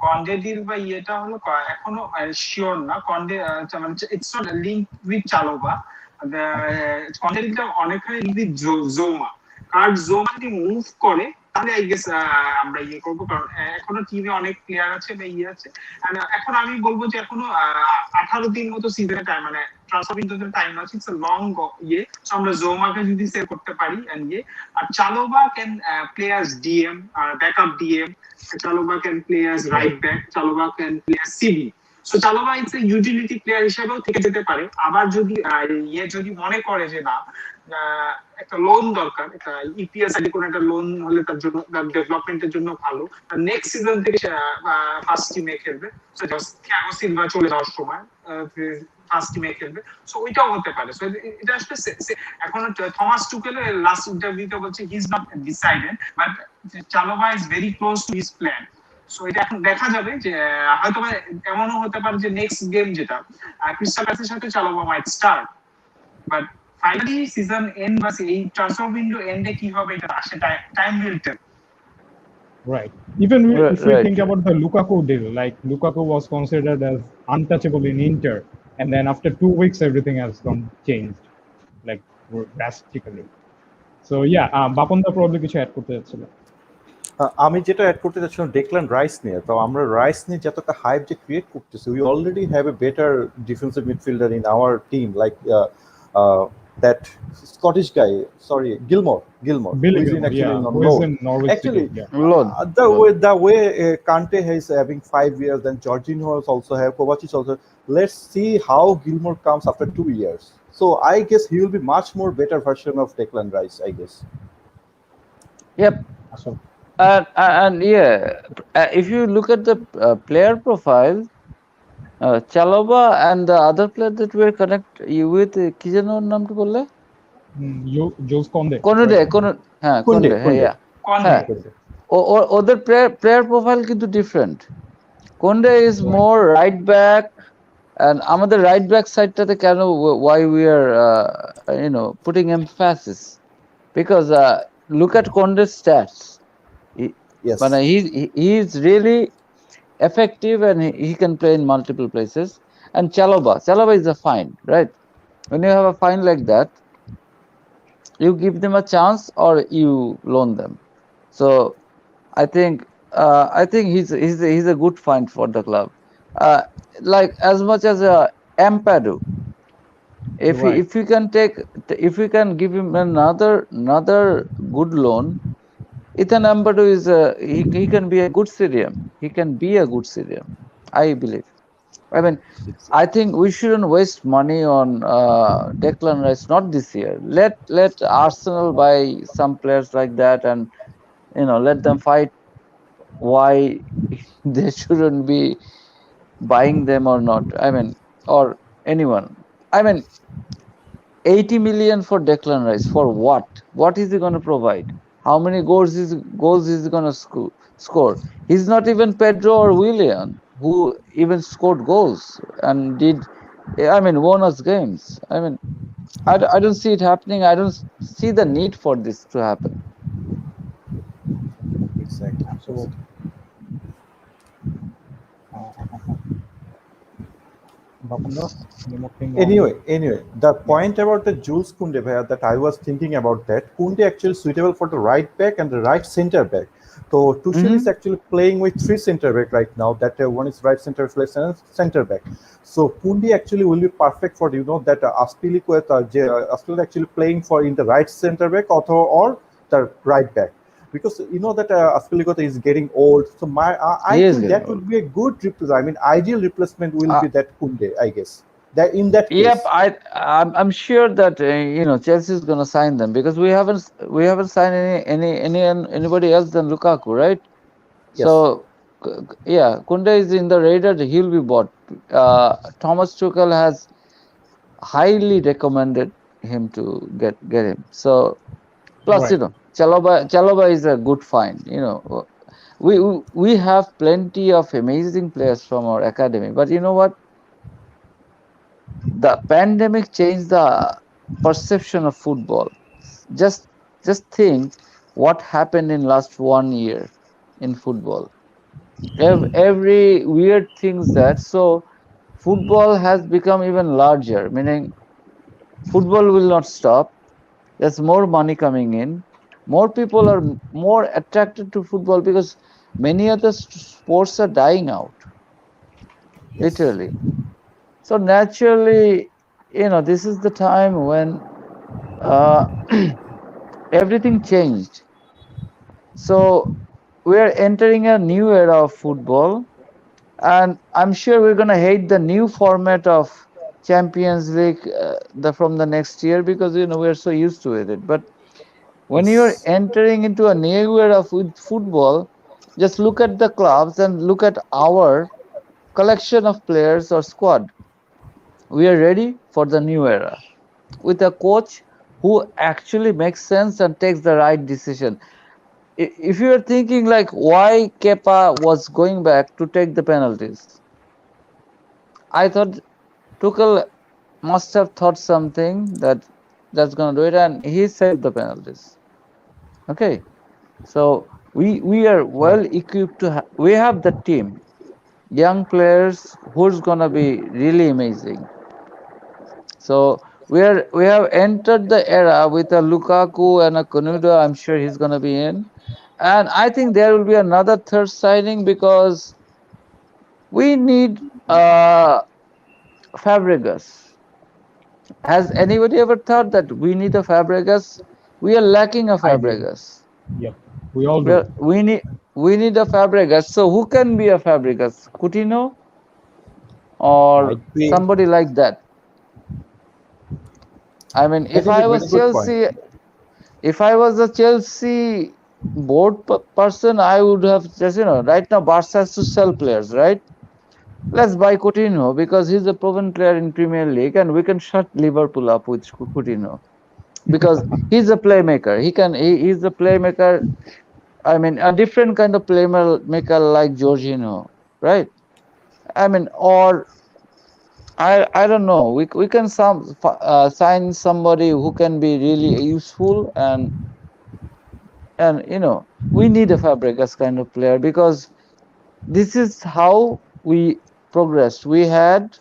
কন্ডেডির বা ইয়েটা হলো এখনো sure না কন্ডে মানে ইটস নট লিংক উইথ চালোবা কন্ডেডিটা অনেকখানি লিংক উইথ জোমা কারণ জোমা যদি মুভ করে তাহলে আই গেস আমরা ইয়ে করবো কারণ এখনো টিমে অনেক প্লেয়ার আছে বা ইয়ে আছে এখন আমি বলবো যে এখনো 18 দিন মতো সিজনের টাইম মানে ট্রান্সফার উইন্ডোর টাইম আছে ইটস আ লং ইয়ে সো আমরা জোমাকে যদি সেল করতে পারি এন্ড ইয়ে আর Chalobah can play as DM backup DM Chalobah can play as right back Chalobah can play as CB so Chalobah it's a utility player হিসেবেও থেকে যেতে পারে আবার যদি ইয়ে যদি মনে করে যে না একটা লোন দরকার একটা ইপিএস আইডি কোন একটা লোন হলে তার জন্য ডেভেলপমেন্টের জন্য ভালো নেক্সট সিজন থেকে ফার্স্ট টিমে খেলবে সো জাস্ট থিয়াগো সিলভা চলে যাওয়ার সময় ফার্স্ট টিমে খেলবে সো ওইটাও হতে পারে সো এটা আসলে এখন থমাস টুকেলের লাস্ট ইন্টারভিউতে বলছে he is not decided but Chalobah is very close to his plan so এটা এখন দেখা যাবে যে হয়তো এমনও হতে পারে যে নেক্সট গেম যেটা ক্রিস্টাল প্যালেসের সাথে Chalobah might start but finally season end বা এই ট্রান্সফার উইন্ডো এন্ডে কি হবে এটা আসে time will tell Right. Even if we think about the Lukaku deal, like Lukaku was considered as untouchable in Inter, and then after 2 weeks everything has gone changed, like drastically. So yeah, Bapon da probably কিছু add করতে যাচ্ছিল। আমি যেটা add করতে চাচ্ছিলাম Declan rice নিয়ে, তো আমরা রাইস নিয়ে যতটা হাইপ যে ক্রিয়েট করতেছি, we already have a better defensive midfielder in our team, like that Scottish guy, sorry, Gilmore, who is in actually in Norwich. Actually, the way Kante is having 5 years, then Jorginho also have, Kovacic also. Let's see how Gilmore comes after 2 years. So I guess he will be much more better version of Declan Rice, I guess. Yep. And yeah, if you look at the player profile, Chalobah and the other player that we connect you with, কি যেন ওর নামটা বললে? Jules Conde. Conde, yeah. ওদের player profile কিন্তু different. Conde is more right back, and আমাদের right back সাইডটাতে কেন why we are putting emphasis, because look at Conde's stats. Yes. But he is really effective and he can play in multiple places. And Chalobah is a find, right? When you have a find like that, you give them a chance or you loan them. So I think he's a good find for the club. Like as much as 𝗵𝗵𝗲, if we can give him another good loan, Ethan 𝗵𝗵𝗲 is he can be a good CDM. He can be a good CDM, I believe. I mean, I think we shouldn't waste money on Declan Rice. Not this year. Let Arsenal buy some players like that, and let them fight why they shouldn't be buying them or not. I mean, or anyone. I mean, 80 million for Declan Rice for what? What is he going to provide? How many goals is he going to score? He's not even Pedro or Willian, who even scored goals and won us games. I mean, I don't see it happening. I don't see the need for this to happen. Exactly. So, Anyway, the point about the Jules Koundé that I was thinking about that Koundé actually suitable for the right back and the right center back. So Tuchel is actually playing with 3 center back right now. That one is right center flex and center back. So Koundé actually will be perfect for that Aspilicueta actually playing for in the right center back or the right back. Because that Aspilicueta is getting old, so I think that would be a good replacement. I mean, ideal replacement will be that Koundé, I guess. That in that case. Yep, I'm sure that Chelsea is going to sign them, because we haven't signed anybody else than Lukaku, right? Yes. So yeah, Koundé is in the radar. He'll be bought. Thomas Tuchel has highly recommended him to get him. So plus Chalobah is a good find. We have plenty of amazing players from our academy, but you know what? The pandemic changed the perception of football. Just think what happened in last 1 year in football. Every weird things so football has become even larger, meaning football will not stop. There's more money coming in. More people are more attracted to football because many other sports are dying out. Yes. Literally. So naturally, this is the time when everything changed. So we are entering a new era of football, and I'm sure we're going to hate the new format of Champions League from the next year, because we're so used to it. But when you're entering into a new era with football, just look at the clubs and look at our collection of players or squad. We are ready for the new era with a coach who actually makes sense and takes the right decision. If you are thinking like why Kepa was going back to take the penalties, I thought Tuchel must have thought something that's going to do it, and he saved the penalties. Okay, so we are well equipped to we have the team, young players who's going to be really amazing. So we have entered the era with a Lukaku and a Konuda. I'm sure he's going to be in, and I think there will be another third signing, because we need Fabregas. Has anybody ever thought that we need a Fabregas? We are lacking a Fabregas. Yep, we all do. We need a Fabregas. So who can be a Fabregas? Coutinho or somebody like that? I mean, if I was a Chelsea board person, I would have just right now Barca has to sell players, right? Let's buy Coutinho because he's a proven player in Premier League, and we can shut Liverpool up with Coutinho because he's a playmaker. He's a playmaker. I mean, a different kind of playmaker like Jorginho, right? I mean, or I don't know. We can sign somebody who can be really useful, and we need a Fabregas kind of player, because this is how we progressed. We had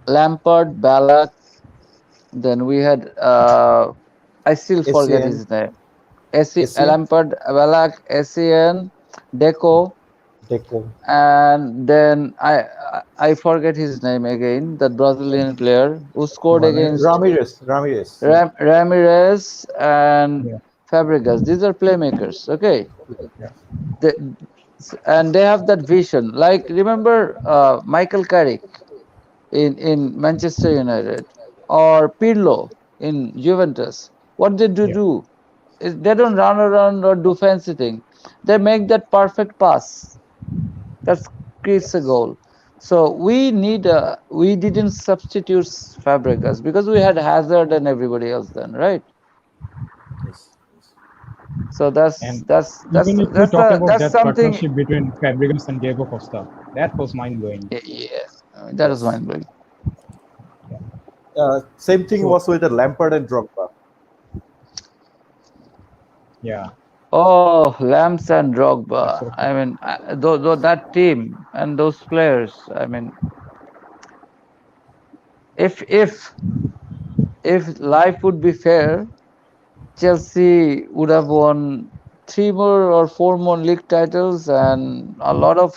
Lampard, Ballack, then we had I still forget his name. Lampard, Ballack, Essien, Deco, and then I forget his name again. That Brazilian player who scored against Ramirez and Fabregas. These are playmakers. Okay. and they have that vision. Like remember Michael Carrick in Manchester United or Pirlo in Juventus. What they Yeah. do is they don't run around or do fancy thing. They make that perfect pass that creates a goal. So we didn't substitute Fabregas because we had Hazard and everybody else then, right? Yes. Yes. So And even if we talk about that's that something. partnership between Fabregas and Diego Costa, that was mind blowing. Yeah, that was Yes. mind blowing. Same thing So was with the Lampard and Drogba. yeah, Oh, Lambs and Drogba. absolutely. I mean, though that team and those players. I mean, if if if life would be fair, Chelsea would have won three more or four more league titles and a lot of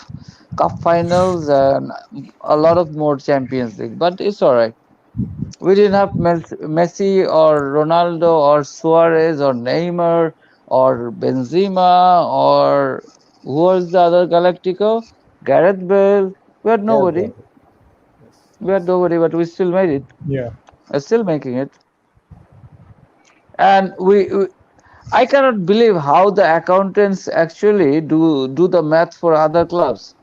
cup finals and a lot of more Champions League. But it's all right. We didn't have Messi or Ronaldo or Suarez or Neymar or Benzema or who was the other Galactico? Gareth Bale. We had Yeah, nobody. yeah. Yes. We had nobody, but we still made it. Yeah, We're still making it. And I cannot believe how the accountants actually do the math for other clubs.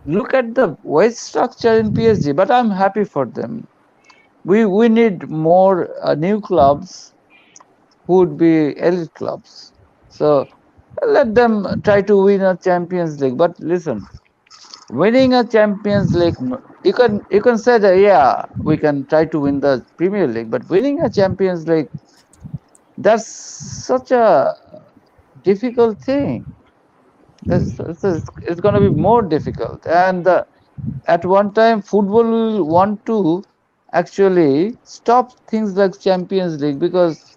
Look at the wage structure in PSG, but I'm happy for them. We need more new clubs who would be elite clubs. So let them try to win a Champions League. But listen, winning a Champions League, you can say that yeah, we can try to win the Premier League, but winning a Champions League, that's such a difficult thing. It's going to be more difficult. And at one time, football will want to actually stop things like Champions League because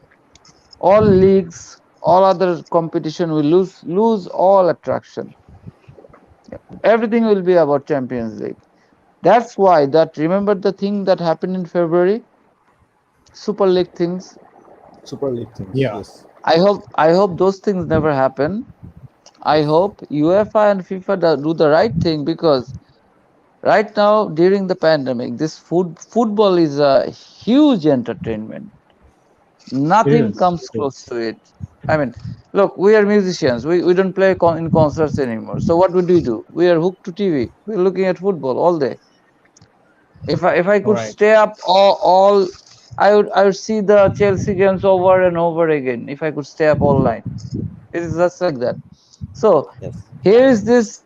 all leagues, all other competition will lose all attraction. Everything will be about Champions League. That's why that remember the thing that happened in February, Super League things. Super League things. yeah. Yes. I hope those things never happen. I Yes. hope UEFA and FIFA do the right thing because right now during the pandemic, this football is a huge entertainment. It Nothing is. comes It is. close to it. I mean, look, we are musicians. We don't play in concerts anymore. So what would we do? We are hooked to TV. We're looking at football all day. If I All could right. stay up all I would see the Chelsea games over and over again. If I could stay up all night, it is just like that. So Yes. here is this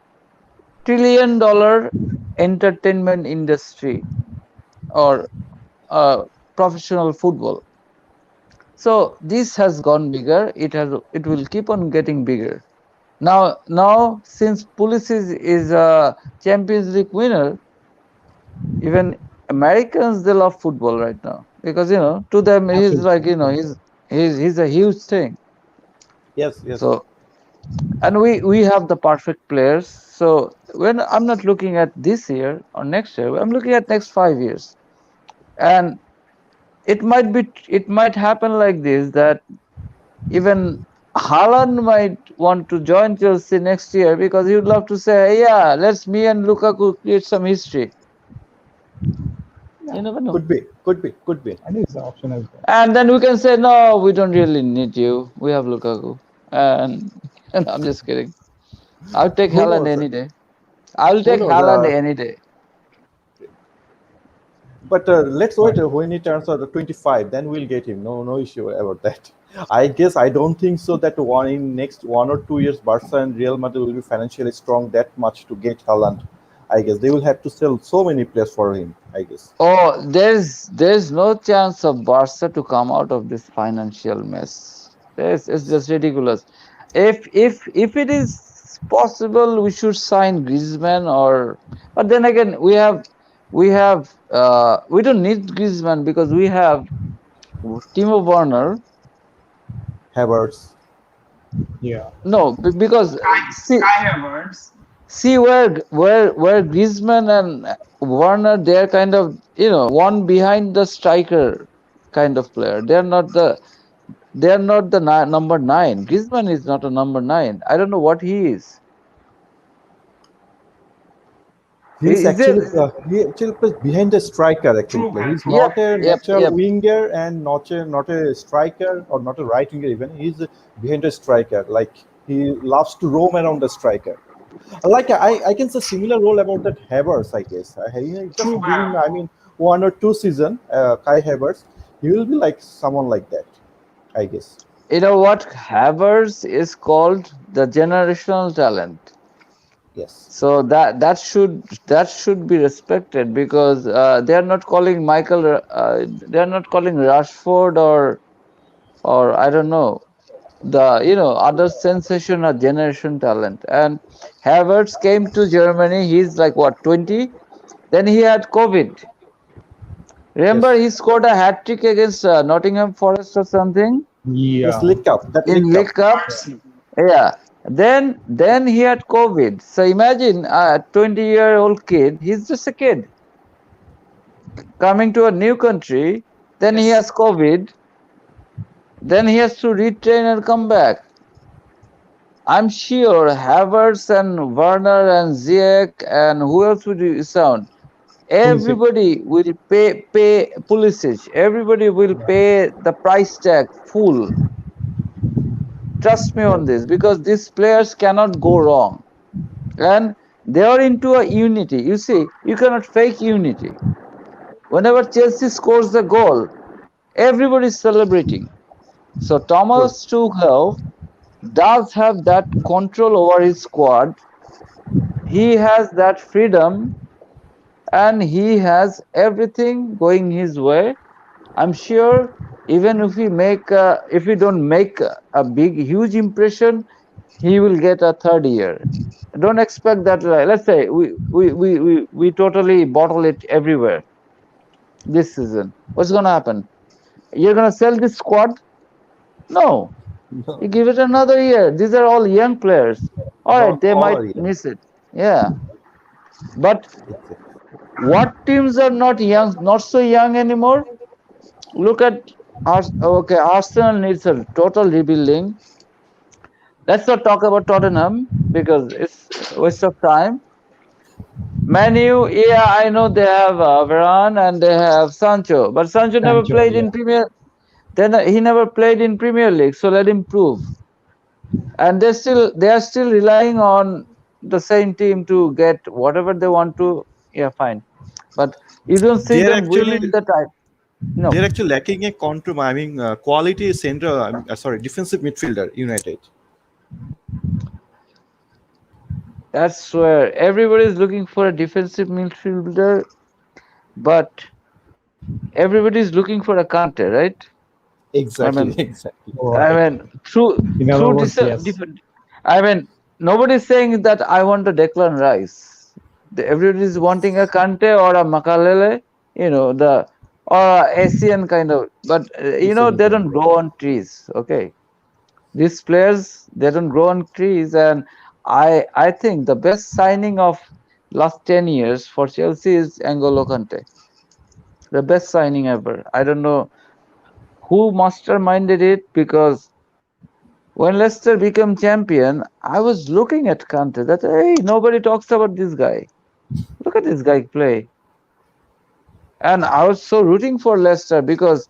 $1 trillion entertainment industry or professional football. So this has gone bigger. It will keep on getting bigger. Now since Pulisic is a Champions League winner, even Americans they love football right now because to them he's Absolutely. like Absolutely. he's a huge thing. Yes. Yes. So and we have the perfect players. So when I'm not looking at this year or next year, I'm looking at next 5 years. And it might happen like this that even Haaland might want to join Chelsea next year because he would love to say, yeah, let's me and Lukaku create some history. Yeah, You never know. Could be. Could be. Could be. that is the option as well. And then we can say, no, we don't really need you. We have Lukaku. And, and I'm just kidding. I'll take Who Haaland knows? any day. I'll Who take knows? Haaland any day. But let's All wait right. when he turns out 25. Then we'll get him. No issue about that. I guess I don't think so that one in next 1 or 2 years, Barca and Real Madrid will be financially strong that much to get Haaland. I guess they will have to sell so many players for him. I guess. Oh, there's no chance of Barca to come out of this financial mess. It's just ridiculous. If it is possible, we should sign Griezmann or. But then again, we don't need Griezmann because we have Timo Werner. Havertz. Yeah. No, because Kai Havertz. see where Griezmann and Werner they're kind of one behind the striker kind of player. They're not the number 9. Griezmann is not a number 9. I don't know what he is. He's Is there? actually he actually plays behind the striker. Actually, True, play. man, He's true. not a Yep, natural yep. winger and not a striker or not a right winger even. He's behind the striker. Like he loves to roam around the striker. Like I can say similar role about that Havertz. I guess just True, give man. him. I mean, 1 or 2 season. Kai Havertz. He will be like someone like that. I guess. You know what? Havertz is called the generational talent. Yes. So that should be respected because they are not calling they are not calling Rashford or I don't know the other sensation or generation talent. And Havertz came to Germany. He's like what 20. Then he had COVID. Remember, Yes. he scored a hat trick against Nottingham Forest or something Yes. Yeah. League Cup. That in League Cup. League Cup. Yeah. Then he had COVID. So imagine a 20-year-old kid. He's just a kid coming to a new country. Then he Yes. has COVID. Then he has to retrain and come back. I'm sure Havertz and Werner and Ziyech and who else would you sound? Pulisic. Everybody will pay Pulisic. Everybody will pay the price tag full. Trust me on this because these players cannot go wrong. And they are into a unity. You see, you cannot fake unity. Whenever Chelsea scores the goal, everybody is celebrating. So True. Thomas Tuchel does have that control over his squad. He has that freedom and he has everything going his way. I'm sure even if we don't make a big huge impression, he will get a third year. Don't expect that. Let's say we totally bottle it everywhere this season. What's gonna happen? You're gonna sell this squad? No. You give it another year. These are all young players. All right, they All might are young. miss it. Yeah, but Exactly. what teams are not young, not so young anymore? Look at okay, Arsenal needs a total rebuilding. Let's not talk about Tottenham because it's a waste of time. Manu, yeah, I know they have Varane and they have Sancho, but Sancho never Sancho, played yeah. in Premier. Then he never played in Premier League, so let him prove. And they are still relying on the same team to get whatever they want to. Yeah, fine, but you don't see They're them actually winning the title. No, they're actually lacking a control. I mean, quality center. Sorry, defensive midfielder. United. that's where everybody is looking for a defensive midfielder, but everybody is looking for a Kante, right? I Exactly. mean, Exactly. I Right. mean, through In other through words, dis- yes. dif- I mean, nobody's saying that I want a Declan Rice. Everybody is wanting a Kante or a Makalele, the or a Asian kind of. But Asian they kind. don't grow on trees. Okay, these players they don't grow on trees, and I think the best signing of last 10 years for Chelsea is N'Golo Kante. The best signing ever. I don't know who masterminded it because when Leicester became champion, I was looking at Kante that hey, nobody talks about this guy. Look at this guy play. And I was so rooting for Leicester because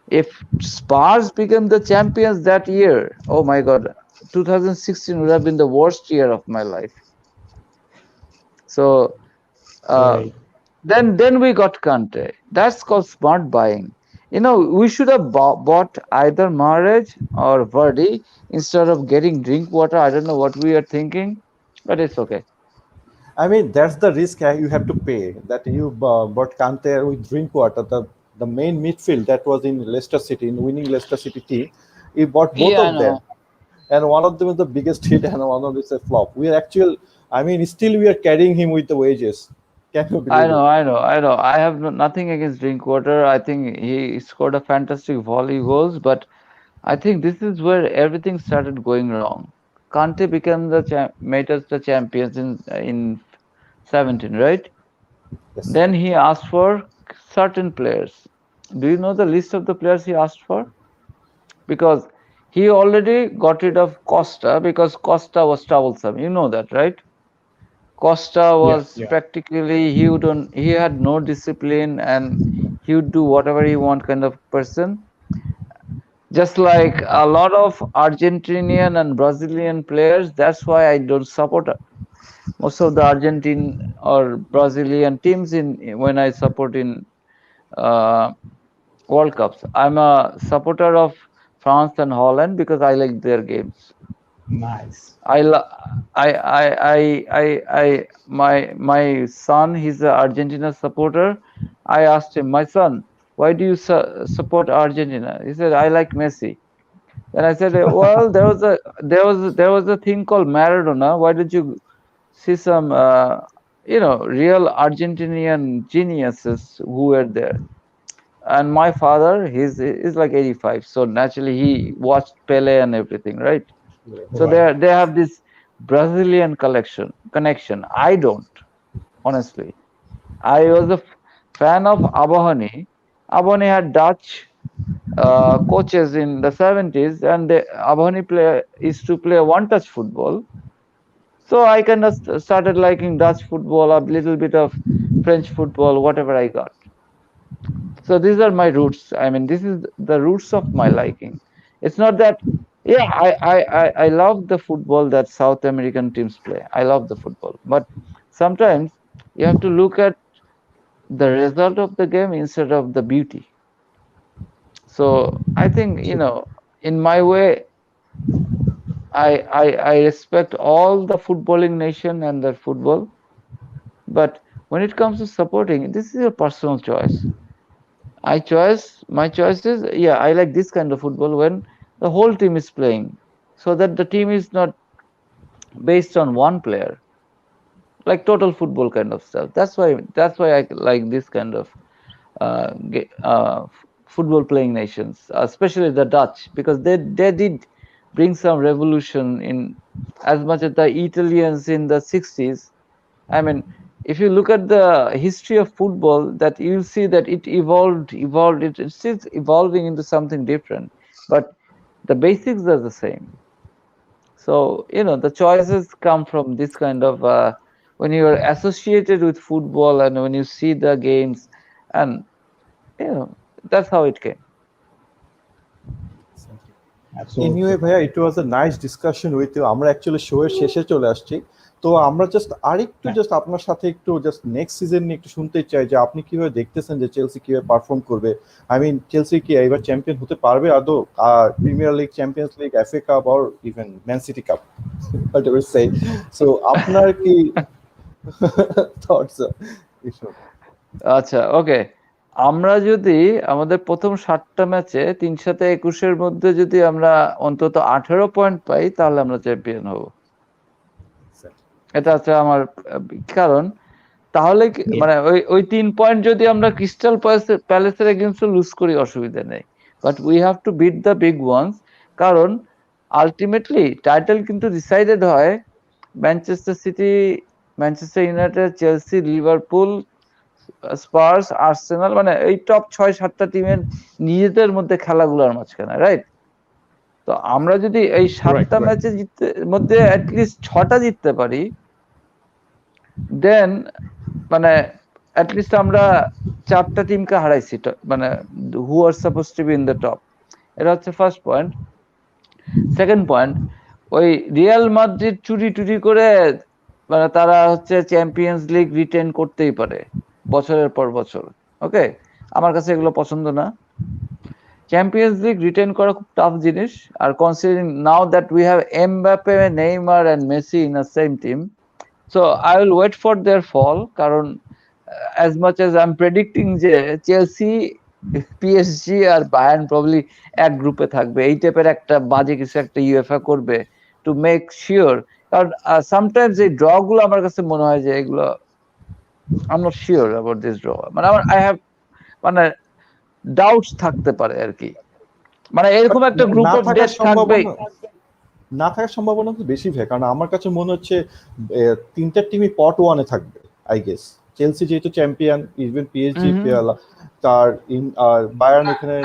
if Spurs became the champions that year, oh my god, 2016 would have been the worst year of my life. So uh, Right. then we got Kante. That's called smart buying. We should have bought either Mahrez or Vardy instead of getting drink water. I don't know what we are thinking, but it's okay. I mean, that's the risk you have to pay. That you bought Kante with Drinkwater, the main midfield that was in Leicester City, in winning Leicester City team. You bought both Yeah, I of them, know. and one of them is the biggest hit, and one of them is a flop. We are actual. I mean, still we are carrying him with the wages. Can you I believe it? know, I know, I know. I have nothing against Drinkwater. I think he scored a fantastic volley goals, but I think this is where everything started going wrong. Kante became made us the champions in 17, right? Yes. Then he asked for certain players. Do you know the list of the players he asked for? Because he already got rid of Costa because Costa was troublesome. You know that, right? Costa was yeah. practically he had no discipline and he would do whatever he want kind of person. Just like a lot of Argentinian and Brazilian players, that's why I don't support most of the Argentine or Brazilian teams in when I support in uh, World Cups. I'm a supporter of France and Holland because I like their games. Nice. I, lo- my son, he's an Argentina supporter. I asked him, my son, why do you support Argentina? He said, I like Messi. Then I said, well, there was a thing called Maradona. Why did you see some, real Argentinian geniuses who were there? And my father, he's like 85, so naturally he watched Pele and everything, right? So Right. they have this Brazilian connection. I don't, honestly. I was a fan of Abahani. Abahani had Dutch coaches in the 70s, and Abahani used to play one-touch football. So I kind of started liking Dutch football, a little bit of French football, whatever I got. So these are my roots. I mean, this is the roots of my liking. It's not that, yeah, I love the football that South American teams play. I love the football. But sometimes you have to look at the result of the game instead of the beauty. So I think, in my way, I respect all the footballing nation and their football. But when it comes to supporting, this is your personal choice. My choice is, yeah, I like this kind of football when the whole team is playing, so that the team is not based on one player, like total football kind of stuff. That's why I like this kind of football playing nations, especially the Dutch, because they did bring some revolution in, as much as the Italians in the 60s. I mean, if you look at the history of football, that you'll see that it evolved. It's still evolving into something different, but the basics are the same. So the choices come from this kind of when you are associated with football and when you see the games, and that's how it came. Anyway Absolutely. ভাইয়া, it was a nice discussion with you. আমরা actually show এর শেষে চলে আসছি, তো আমরা just আরেকটু just আপনার সাথে একটু জাস্ট নেক্সট সিজন নিয়ে একটু শুনতে চাই যে আপনি কিভাবে দেখতেছেন যে চেলসি কিভাবে পারফর্ম করবে। আই মিন, চেলসি কি এবার চ্যাম্পিয়ন হতে পারবে আদৌ? Premier league, champions league, FA cup or even man city cup, whatever say. So আপনার কি থটস? আচ্ছা, ওকে। আমরা যদি আমাদের প্রথম 7টা ম্যাচে 321-এর মধ্যে যদি আমরা অন্তত 18 পয়েন্ট পাই, তাহলে আমরা চ্যাম্পিয়ন হব। এটা হচ্ছে আমার কারণ। তাহলে মানে ওই 3 পয়েন্ট যদি আমরা ক্রিস্টাল প্যালেসের এগেইনস্টে লুজ করি, অসুবিধা নেই, but we have to beat the big ones. কারণ আলটিমেটলি টাইটেল কিন্তু ডিসাইডেড হয় Manchester City, Manchester United, Chelsea, Liverpool, Spurs, Arsenal, মানে এই টপ 6-7টা টিমের নিজেদের মধ্যে খেলাগুলোর মাঝখানে, রাইট? তো আমরা যদি এই 7টা ম্যাচে মধ্যে অ্যাটলিস্ট 6টা জিততে পারি, দেন মানে অ্যাটলিস্ট আমরা 4টা টিমকে হারাইছি, মানে who are suppose to be in the top. এটা হচ্ছে ফার্স্ট পয়েন্ট। সেকেন্ড পয়েন্ট, ওই রিয়াল মাদ্রিদ চুরি করে মানে তারা হচ্ছে চ্যাম্পিয়ন্স লিগ রিটেন করতেই পারে বছরের পর বছর। ওকে, আমার কাছে এগুলো পছন্দ না। চ্যাম্পিয়ন্স লিগ রিটেন করা খুব টাফ জিনিস, আর considering now that we have Mbappe, Neymar and Messi in a same team, so I will wait for their fall. কারণ as much as I am predicting যে চেলসি, পিএসজি আর Bayern probably এক গ্রুপে থাকবে, এই টাইপের একটা বাজে কিছু একটা ইউএফএ করবে টু মেক শিওর। কারণ সামটাইমস এই ড্র গুলো আমার কাছে মনে হয় যে এগুলো I am not sure about this draw, মানে আমার আই হ্যাভ মানে ডাউটস থাকতে পারে আর কি। মানে এরকম একটা গ্রুপ অফ ডেথ থাকবে, না থাকার সম্ভাবনা তো বেশি ভাই, কারণ আমার কাছে মনে হচ্ছে 3টা টিমই পট ওয়ানে থাকবে আই গেস। চেলসি যেহেতু চ্যাম্পিয়ন, ইভেন পিএসজি, তার বায়ার্ন এখানে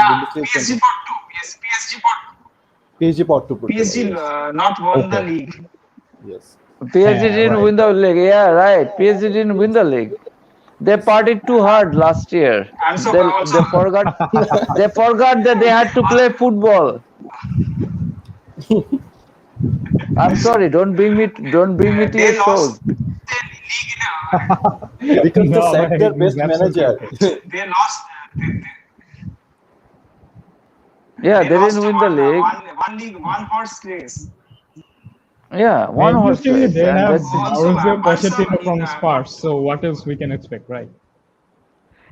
PSG pot two, PSG not won the league. Yes. PSG didn't win the league. Yeah, right. PSG didn't win the league. They partied too hard last year. And so They also forgot. They forgot that they had to play football. I'm sorry. Don't bring me to they your lost shows. their league in a, because they No, sacked their he's best absolutely manager. okay. they lost Yeah, they they didn't lost win the league. one league, one horse race. Yeah, one horse Interestingly, race, they and have that's it. Also, Mauricio but some, Pochettino from Spurs. So what else we can expect, right?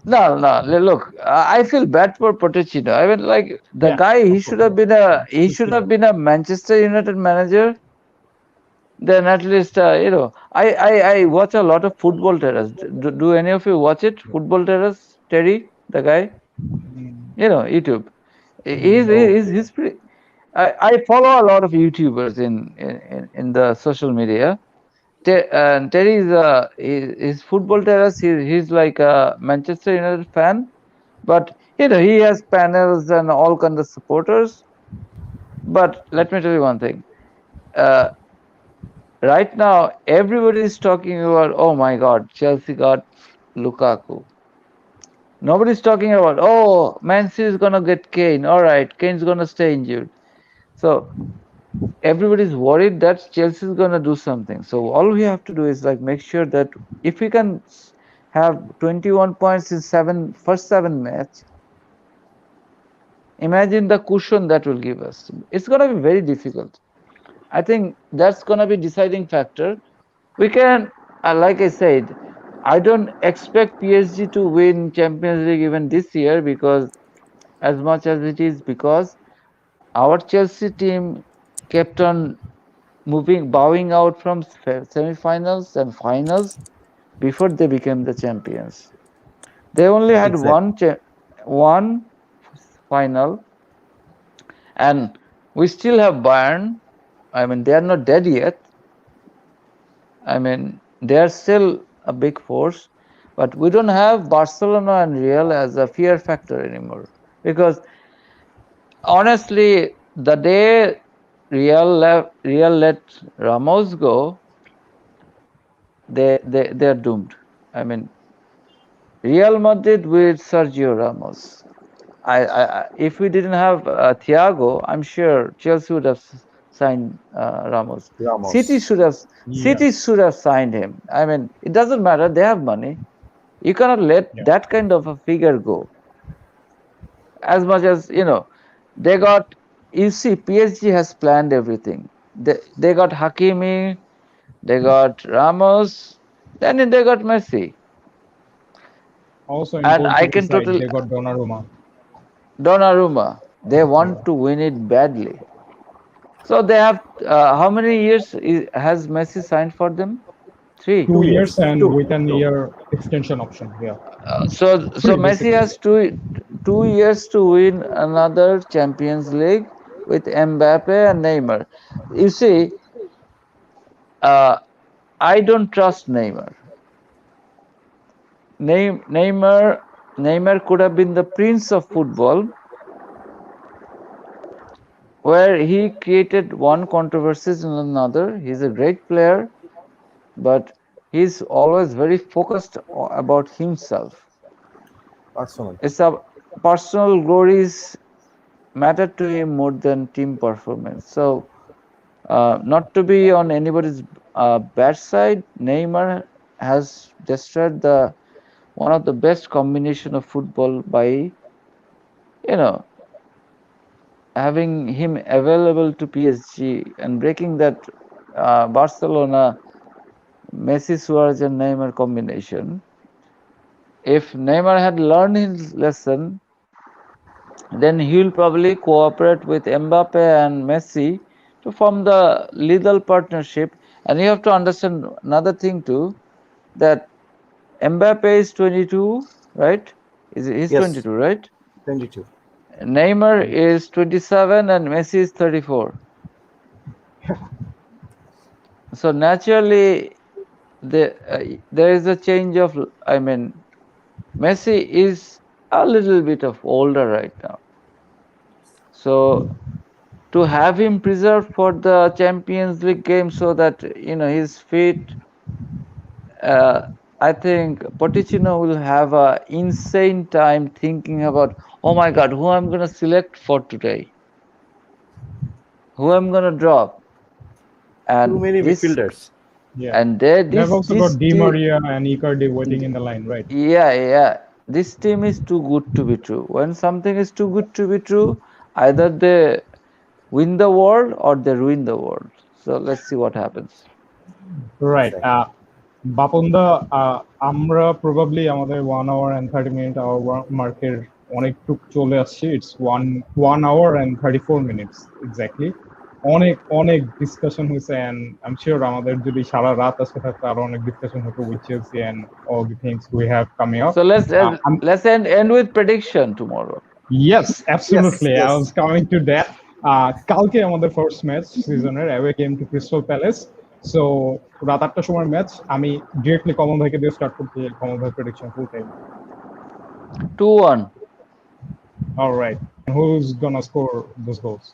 No, no. Look, I feel bad for Pochettino. I mean, like the Yeah, guy, of course. he should have been a Manchester United manager. Then at least I watch a lot of Football Terrace. Do any of you watch it? Football Terrace, Terry, the guy, YouTube. No. He's pretty. I follow a lot of YouTubers in the social media. Terry is Football Terrace. He's like a Manchester United fan, but he has panels and all kinds of supporters. But let me tell you one thing. Uh, right now, everybody is talking about, oh my God, Chelsea got Lukaku. Nobody's talking about, oh, Man City is gonna get Kane. All right, Kane's gonna stay injured. So everybody's worried that Chelsea is gonna do something. So all we have to do is like make sure that if we can have 21 points in first seven match, imagine the cushion that will give us. It's gonna be very difficult. I think that's gonna be deciding factor. We can, like I said, I don't expect PSG to win Champions League even this year because as much as it is because our Chelsea team kept on bowing out from semi-finals and finals before they became the champions. They only had Exactly. one final, and we still have Bayern. I mean, they are not dead yet. I mean, they are still a big force, but we don't have Barcelona and Real as a fear factor anymore. Because honestly, the day Real let Ramos go, they are doomed. I mean, Real Madrid with Sergio Ramos. If we didn't have Thiago, I'm sure Chelsea would have signed Ramos. Ramos. Yeah. City should have signed him. I mean, it doesn't matter. They have money. You cannot let Yeah. that kind of a figure go. As much as they got. You see, PSG has planned everything. They got Hakimi, they got Ramos, then they got Messi, Also in and I goalkeeping can side, totally they got Donnarumma. Donnarumma. They want Yeah. to win it badly. So they have how many years has Messi signed for them? 3. 2 years and Two. with an year extension option. Yeah. So Three Messi basically. has 2 years to win another Champions League with Mbappe and Neymar. You see, uh, I don't trust Neymar. Neymar could have been the prince of football, where he created one controversy in another. He's a great player, but he's always very focused about himself. Personal. It's a personal glories matter to him more than team performance. So, not to be on anybody's bad side, Neymar has destroyed the one of the best combination of football by having him available to PSG and breaking that Barcelona Messi, Suarez, and Neymar combination. If Neymar had learned his lesson, then he'll probably cooperate with Mbappe and Messi to form the lethal partnership. And you have to understand another thing too, that Mbappe is 22, right? He's Yes. 22, right? 22. Neymar is 27 and Messi is 34. So naturally, there is a change of. I mean, Messi is a little bit of older right now. So to have him preserved for the Champions League game so that he's fit. I think Pochettino will have a insane time thinking about, oh my God, who I'm gonna select for today, who I'm gonna drop, and Too many this midfielders. Yeah. and there They've this also this got Di team, Maria and Icardi waiting in the line, right? yeah, this team is too good to be true. When something is too good to be true, either they win the world or they ruin the world. So let's see what happens. Right. Exactly. বাপনদা, আমরা probably আমাদের 1 hour and 30 minute মার্কের অনেকটুক চলে আসছি। It's 1 hour and 34 minutes exactly. অনেক অনেক discussion হয়েছে and I am sure আমাদের যদি সারা রাত আজকে থাকতো আরো অনেক ডিসকাশন হতো with Chelsea and all the things we have coming up. So let's end with prediction tomorrow. Yes, absolutely. Yes. I was coming to that. কালকে আমাদের ফার্স্ট ম্যাচ সিজনের away game to Crystal Palace. So রাত 8টার সময় match. আমি directly কমল ভাইকে দিয়ে start করতে চাই। কমল ভাই prediction full time. 2-1. All right. Who's gonna score those goals?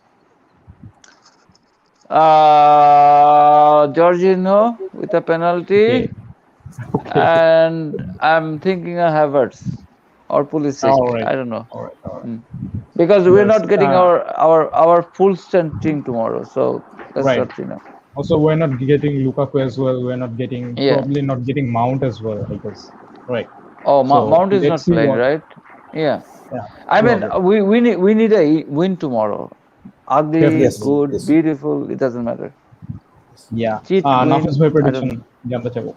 Jorginho with a penalty. Okay. And I'm thinking of Havertz or Pulisic. All right. I don't know. All right. Because we're Yes, not getting our full strength team tomorrow, so that's Right. what. Also, we're not getting Lukaku as well. We're not getting probably not getting Mount as well, I guess. Right. Oh, So, Mount is let's not see playing, what- right? Yeah. Yeah. I mean, we need a win tomorrow. Ugly, Yes, good, yes. beautiful, it doesn't matter. Yeah. Cheat, win, Nafis ভাই I prediction don't জানতে চাইবো।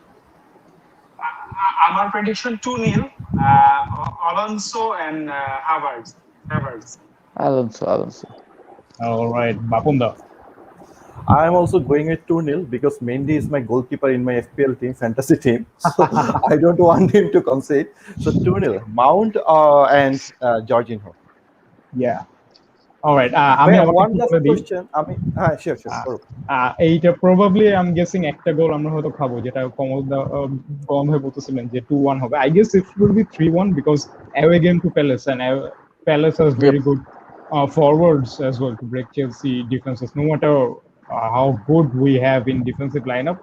আমার prediction 2-0 Alonso and Havertz. Alonso. All right, Bapon-da. I'm also going with 2-0 because Mendy is my goalkeeper in my FPL team, fantasy team. So I don't want him to concede. So 2-0. Mount and Jorginho. Yeah. All right. আমি আমাকে One একটু last বলে দিই। question. Sure. এইটা probably I am guessing একটা গোল আমরা হয়তো খাবো, যেটা কমল ভাই বলতেছিলেন যে 2-1 হবে। I guess it will be 3-1 because away game to Palace and Palace has very good forwards as well to break Chelsea defenses. No matter how good we have in defensive lineup,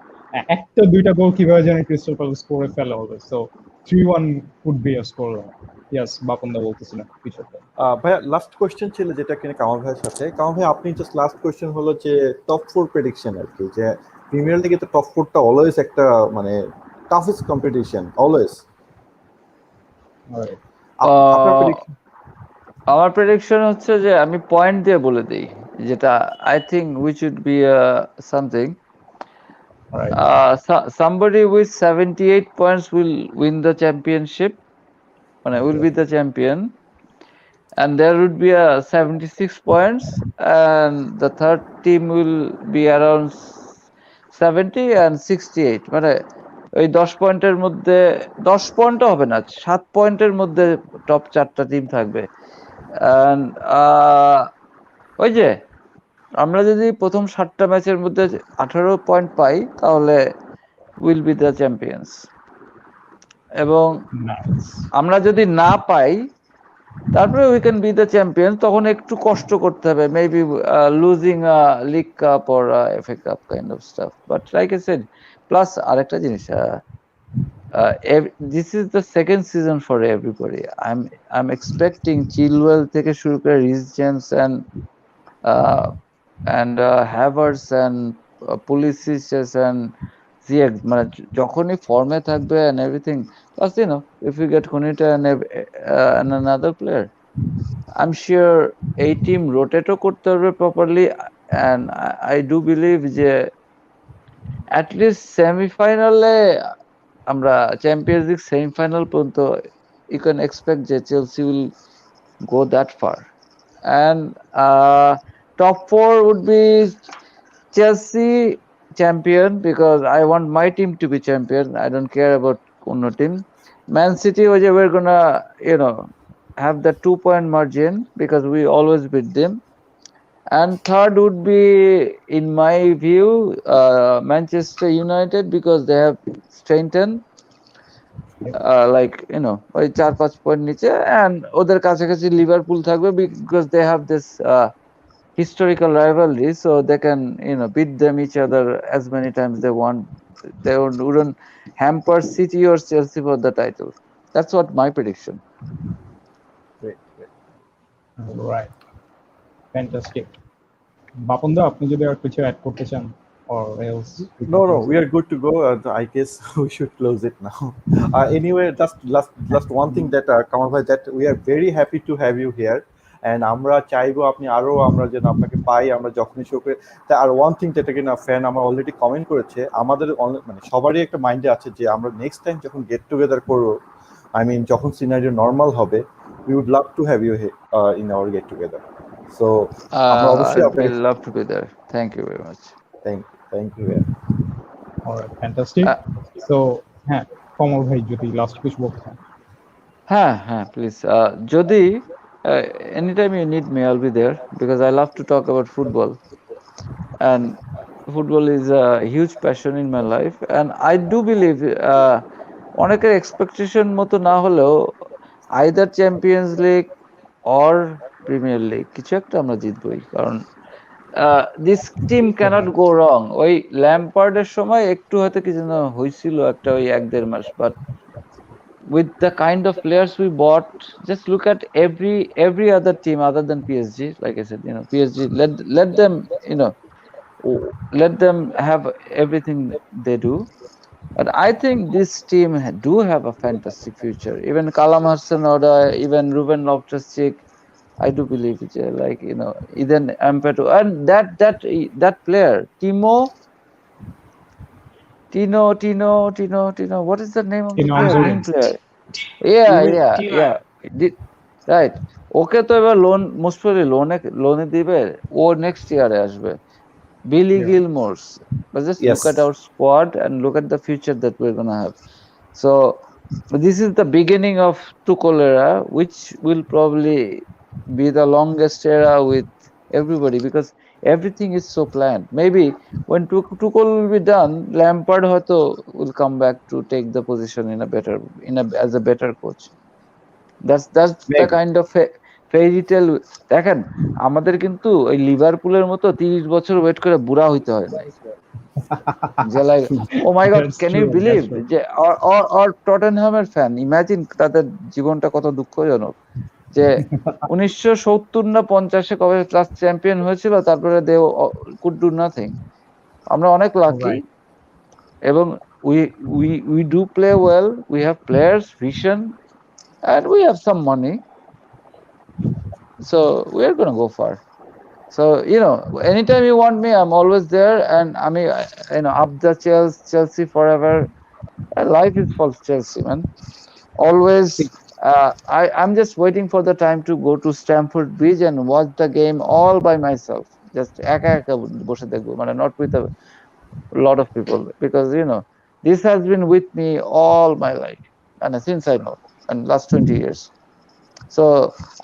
একটা দুইটা গোল কিভাবে জানি crystal palace স্কোরে ফেলে হবে। So 3-1 would be a score. Yes, বাপনদা বলতেছিলেন কিছু। ভাইয়া লাস্ট কোশ্চেন ছিল যেটা কিনা কামাল ভাইয়ের সাথে। কামাল ভাই, আপনি জাস্ট লাস্ট কোশ্চেন হলো যে টপ 4 প্রেডিকশন আর কি, যে প্রিমিয়ার লিগে তো টপ 4টা অলওয়েজ একটা মানে টাফেস্ট কম্পিটিশন অলওয়েজ। আপনার প্রেডিকশন? আমার প্রেডিকশন হচ্ছে যে আমি পয়েন্ট দিয়ে বলে দিই, যেটা I think which would be something. Somebody with 78 points will win the championship, will be the champion, and there would be a 76 points, and the third team will be around 70 and 68. মানে ওই 10 পয়েন্টের মধ্যে 10 পয়েন্টও হবে না, 7 পয়েন্টের মধ্যে top 4টা team থাকবে। And ওই যে আমরা যদি প্রথম 7টা ম্যাচের মধ্যে 18 পয়েন্ট পাই তাহলে উইল বি দ্য চ্যাম্পিয়ন্স, এবং আমরা যদি না পাই তারপরে we can be the champion. তখন একটু কষ্ট করতে হবে, maybe losing league cup or FA cup kind of staff, but like I said. Plus আরেকটা জিনিস, this is the second season for everybody. I'm expecting Chilwell থেকে শুরু করে Reece James and Havertz and Pulisic and Ziyech, মানে যখনই ফর্মে থাকবে and everything, plus if you get Konita and another player, I'm sure a team rotate করতে পারবে properly, and I do believe যে at least সেমিফাইনালে আমরা চ্যাম্পিয়ন্স লিগ সেমিফাইনাল পর্যন্ত you can expect যে Chelsea will go that far. And top 4 would be Chelsea champion, because I want my team to be champion. I don't care about কোনো team. Man City, we're gonna have the 2-point margin because we always beat them. And third would be, in my view, Manchester United, because they have strengthened ওই 4-5 point নিচে, and ওদের কাছাকাছি Liverpool থাকবে because they have this historical rivalry, so they can beat them each other as many times they want. They wouldn't hamper City or Chelsea for the title. That's what my prediction. Great, great. Right. Fantastic. Bapan দা, আপনি যদি আর কিছু add করতে চান, or else we can No, close we it. are good to go. I guess we should close it now. Anyway, just last one thing that Kamal bhai, that we are very happy to have you here, and আমরা চাইবো আপনি আরো আমরা যেন আপনাকে পাই, আমরা যখনই show করে। তা আর ওয়ান থিং যেটা কিনা ফ্যান আমার অলরেডি কমেন্ট করেছে, আমাদের মানে সবারই একটা মাইন্ডে আছে যে আমরা নেক্সট টাইম যখন গেট টুগেদার করবো, আই মিন যখন সিনারিও নর্মাল হবে, we would love to have you here in our get together. So আমরা অবশ্যই I আপনাকে will love to be there. Thank you very much. thank you yeah. Alright, fantastic. So হ্যাঁ, কমল ভাই যদি last কিছু বলতে চান। হ্যাঁ, please. Jodi, anytime you need me, I'll be there because I love to talk about football, and football is a huge passion in my life, and I do believe অনেকের expectation মতো না হলেও either champions league or premier league কিছু একটা আমরা জিতবই, কারণ this team cannot গো রং। ওই ল্যাম্পার্ডের সময় একটু হয়তো কি যেন হয়েছিল একটা ওই 1-1.5 মাস, but with the kind of players we bought, just look at every other team other than PSG. Like I said, PSG, let them, let them have everything they do. But I think this team do have a fantastic future. Even Callum Hudson-Odoi, even Ruben Loftus-Cheek, I do believe it. Like Eden Ampeto, and that player Tino. What is the name of the player? Wing player. Yeah. Right. ওকে তো এবার loan most probably লোনে দিবে, ও next ইয়ারে আসবে। Billy Gilmore's. But just look at our squad and look at the future that we're gonna have. So this is the beginning of Tuchel era, which will probably be the longest era with everybody because everything is so planned. Maybe when Tuchel will be done, Lampard will come back to take the position as a better coach. That's the kind of ফেরি টেল। দেখেন আমাদের কিন্তু ওই লিভারপুলের মতো 30 বছর wait করে বুড়া হইতে হয় নাই। যে like oh my god, can you believe যে অর টটেনহামের ফ্যান, ইমাজিন তাদের জীবনটা কত দুঃখজনক যে 1970 না 50-এ কবে ক্লাস চ্যাম্পিয়ন হয়েছিল, তারপরে দে কুড ডু নাথিং। আমরা অনেক লাকি এবং we do play well, we have players, vision, and we have some money, so we are going to go far. So anytime you want me, I'm always there, and I mean up the Chelsea forever. Life is for Chelsea, man, always. I'm just waiting for the time to go to Stamford Bridge and watch the game all by myself, just eka boshe dekhbo, mane not with a lot of people, because this has been with me all my life and since I know, and last 20 years. So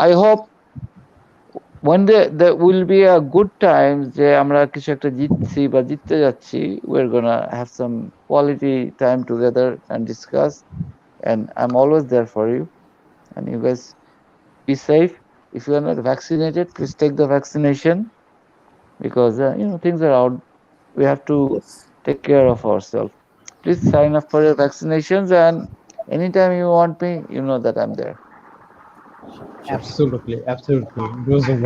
I hope one day there will be a good time যে আমরা কিছু একটা জিতছি বা জিততে যাচ্ছি, we're gonna have some quality time together and discuss, and I'm always there for you, and you guys be safe. If you are not vaccinated, please take the vaccination, because things are out. We have to take care of ourselves. Please sign up for your vaccinations, and anytime you want me, you know that I'm there. Absolutely. It was a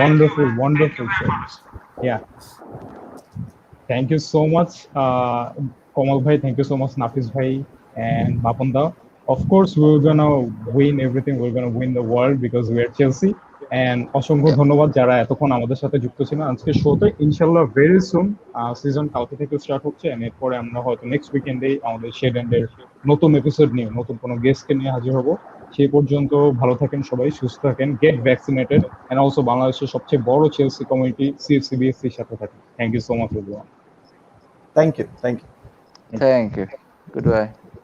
wonderful show. Yeah. Thank you so much, Kamal bhai. Thank you so much, Nafis bhai and Bapon da. Of course, we're gonna win everything. We're gonna win the world because we are Chelsea. And অসংখ্য ধন্যবাদ যারা এতক্ষণ আমাদের সাথে যুক্ত ছিলেন আজকে শোতে। ইনশাল্লাহ ভেরি সুন সিজন কালকে থেকে স্টার্ট হচ্ছে, এরপরে আমরা হয়তো নেক্সট উইকেন্ডে আমাদের শেড এন্ডের নতুন এপিসোড নিয়ে নতুন কোনো গেস্টকে নিয়ে হাজির হব। সেই পর্যন্ত ভালো থাকেন সবাই, সুস্থ থাকেন, গেট ভ্যাকসিনেটেড, এন্ড অলসো বাংলাদেশের সবচেয়ে বড় চেলসি কমিউনিটি CFCBSC এর সাথে থাকেন। Thank you so much everyone. Thank you Goodbye.